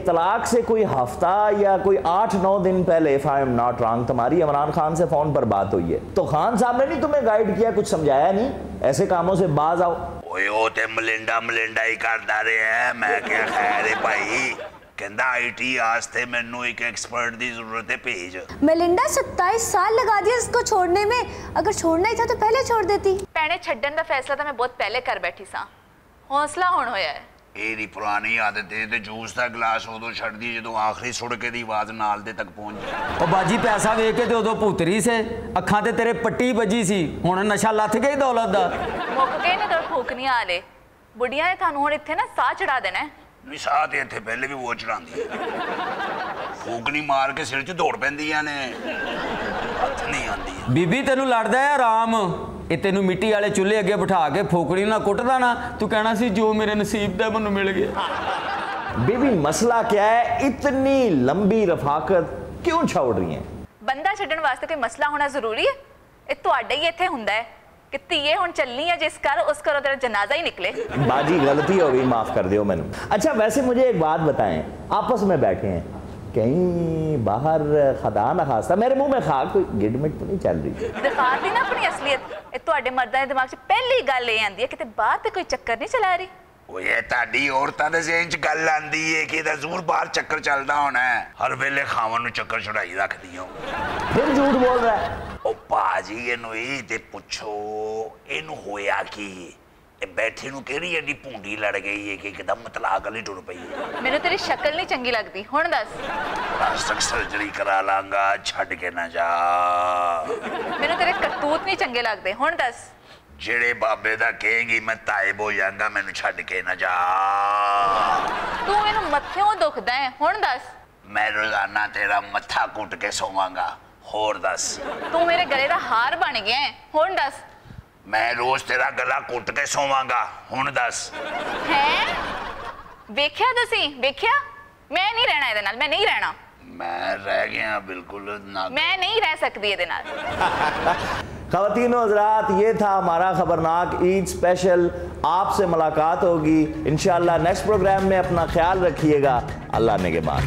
तलाक से कोई हफ्ता या कोई 8-9 दिन पहले, if I am not wrong, तुम्हारी इमरान खान से फोन पर बात हुई है, तो खान साहब ने नहीं तुम्हें गाइड किया, कुछ समझाया नहीं, ऐसे कामों से बाज आओ। ओए ओ ते मलिंडा ही करदा रहा, मैं क्या खैर है भाई, कहंदा आईटी आस्ते मैनू एक एक्सपर्ट दी जरूरत है, भेज। मलिंडा 27 साल लगा दिया इसको छोड़ने में, अगर छोड़ना ही था तो पहले छोड़ देती। भैणे छड्डन दा फैसला तो मैं बहुत पहले कर बैठी सा, हौसला हुण होया है। ਇਹਦੀ ਪੁਰਾਣੀ ਆਦਤ ਹੈ ਤੇ ਜੂਸ ਦਾ ਗਲਾਸ ਉਦੋਂ ਛੱਡਦੀ ਜਦੋਂ ਆਖਰੀ ਸੁੜਕੇ ਦੀ ਆਵਾਜ਼ ਨਾਲ ਦੇ ਤੱਕ ਪਹੁੰਚ ਜਾਏ। ਉਹ ਬਾਜੀ ਪੈਸਾ ਵੇਖ ਕੇ ਤੇ ਉਦੋਂ ਭੂਤਰੀ ਸੇ, ਅੱਖਾਂ ਤੇ ਤੇਰੇ ਪੱਟੀ ਵੱਜੀ ਸੀ, ਹੁਣ ਨਸ਼ਾ ਲੱਥ ਗਈ ਦੌਲਤ ਦਾ। ਮੁੱਕ ਗਏ ਨੇ ਤਾਂ ਫੂਕਨੀਆਂ ਵਾਲੇ, ਬੁੱਢੀਆਂ ਨੇ ਤੁਹਾਨੂੰ ਹੁਣ ਇੱਥੇ ਨਾ ਸਾਹ ਚੜਾ ਦੇਣਾ ਹੈ। ਨਹੀਂ ਸਾਹ ਤੇ ਇੱਥੇ ਪਹਿਲੇ ਵੀ ਉਹ ਚੜਾਉਂਦੀ ਫੂਕਣੀ ਮਾਰ ਕੇ ਸਿਰ 'ਚ ਦੌੜ ਪੈਂਦੀਆਂ ਨੇ, ਹੱਥ ਨਹੀਂ ਆਉਂਦੀ। ਬੀਬੀ ਤੈਨੂੰ ਲੜਦਾ ਹੈ ਆਰਾਮ, ਇਹ ਤੈਨੂੰ ਮਿੱਟੀ ਵਾਲੇ ਚੁੱਲ੍ਹੇ ਅੱਗੇ ਬਿਠਾ ਕੇ ਫੂਕਣੀ ਨਾ ਕੁੱਟਦਾ ਨਾ, ਤੂੰ ਕਹਿਣਾ ਸੀ ਜੋ ਮੇਰੇ ਨਸੀਬ ਦਾ ਮੈਨੂੰ ਮਿਲ ਗਿਆ। बीबी मसला क्या है, इतनी लंबी रफाकत क्यों छोड़ रही हैं? ਬੰਦਾ ਛੱਡਣ ਵਾਸਤੇ ਕੋਈ ਮਸਲਾ ਹੋਣਾ ਜ਼ਰੂਰੀ ਹੈ? ਇਹ ਤੁਹਾਡੇ ਹੀ ਇੱਥੇ ਹੁੰਦਾ ਹੈ कि ਧੀਏ ਹੁਣ ਚੱਲਣੀ ਹੈ जिस घर उस घरों तेरा जनाजा ही निकले। बाजी गलती हो गई, माफ कर दियो मैंने। अच्छा वैसे मुझे एक बात बताएं, आपस में बैठे हैं कहीं बाहर, खदा ना खास्ता मेरे मुंह में खा कोई गिडमिट तो नहीं चल रही? दिखाती ना अपनी असलियत, ਇਹ ਤੁਹਾਡੇ ਮਰਦਾਂ ਦੇ ਦਿਮਾਗ 'ਚ ਪਹਿਲੀ ਗੱਲ ਇਹ ਆਂਦੀ ਹੈ ਕਿਤੇ ਬਾਹਰ ਤੇ ਕੋਈ ਚੱਕਰ ਨਹੀਂ ਚਲਾ ਰਹੀ। ਓਏ ਤੁਹਾਡੀ ਔਰਤਾਂ ਦੇ ਜ਼ਿਹਨ 'ਚ ਗੱਲ ਆਂਦੀ ਹੈ ਕਿ ਇਹਦਾ ਜ਼ਰੂਰ ਬਾਹਰ ਚੱਕਰ ਚੱਲਦਾ ਹੋਣਾ ਹੈ, ਹਰ ਵੇਲੇ ਖਾਵਣ ਨੂੰ ਚੱਕਰ ਛੁਡਾਈ ਰੱਖਦੀਆਂ। ਫਿਰ ਝੂਠ ਬੋਲ ਰਹਾ ਹੈ। ਉਹ ਬਾਜੀ ਇਹਨੂੰ ਇਹ ਤੇ ਪੁੱਛੋ ਇਹਨੂੰ ਹੋਇਆ ਕੀ, ਇਹ ਬੈਠੇ ਨੂੰ ਕਿਹੜੀ ਐਡੀ ਭੂੰਡੀ ਲੜ ਗਈ ਹੈ ਕਿ ਇੱਕਦਮ ਤਲਾਕ ਵਾਲੀ ਟੁਰ ਪਈ ਹੈ। ਮੈਨੂੰ ਤੇਰੀ ਸ਼ਕਲ ਨਹੀਂ ਚੰਗੀ ਲੱਗਦੀ, ਹੁਣ ਦੱਸ। ਪਲਾਸਟਿਕ ਸਰਜਰੀ ਕਰਾ ਲਾਂਗਾ, ਛੱਡ ਕੇ ਨਾ ਜਾ। ਮੈਨੂੰ ਤੇਰੇ ਕਰਤੂਤ ਨਹੀਂ ਚੰਗੇ ਲੱਗਦੇ, ਹੁਣ ਦੱਸ। ਜਿਹੜੇ ਬਾਬੇ ਦਾ ਕਹੇਗੀ ਮੈਂ ਤਾਇਬ ਹੋ ਜਾਗਾ, ਮੈਨੂੰ ਛੱਡ ਕੇ ਨਾ ਜਾ। ਤੂੰ ਮੈਨੂੰ ਮੱਥਿਓਂ ਦੁਖਦਾ ਹੈ, ਹੁਣ ਦੱਸ। ਮੈਂ ਰੋਜ਼ਾਨਾ ਤੇਰਾ ਮੱਥਾ ਕੁੱਟ ਕੇ ਸੋਵਾਂਗਾ, ਹੋਰ ਦੱਸ। ਤੂੰ ਮੇਰੇ ਗਲੇ ਦਾ ਹਾਰ ਬਣ ਗਿਆ ਹੈ, ਹੁਣ ਦੱਸ। ਮੈਂ ਰੋਜ਼ ਤੇਰਾ ਗਲਾ ਕੁੱਟ ਕੇ ਸੋਵਾਂਗਾ, ਹੁਣ ਦੱਸ। ਹੈ ਵੇਖਿਆ ਤੁਸੀਂ, ਵੇਖਿਆ? ਮੈਂ ਨਹੀਂ ਰਹਿਣਾ ਇਹਦੇ ਨਾਲ, ਮੈਂ ਨਹੀਂ ਰਹਿਣਾ। मैं रह गया बिल्कुल ना, मैं नहीं रह सकती ये नाल। ख़वातीनो हज़रात, ये था हमारा खबरनाक ईद स्पेशल। आपसे मुलाकात होगी इंशाअल्लाह नेक्स्ट प्रोग्राम में। अपना ख्याल रखिएगा। अल्लाह ने के बाद।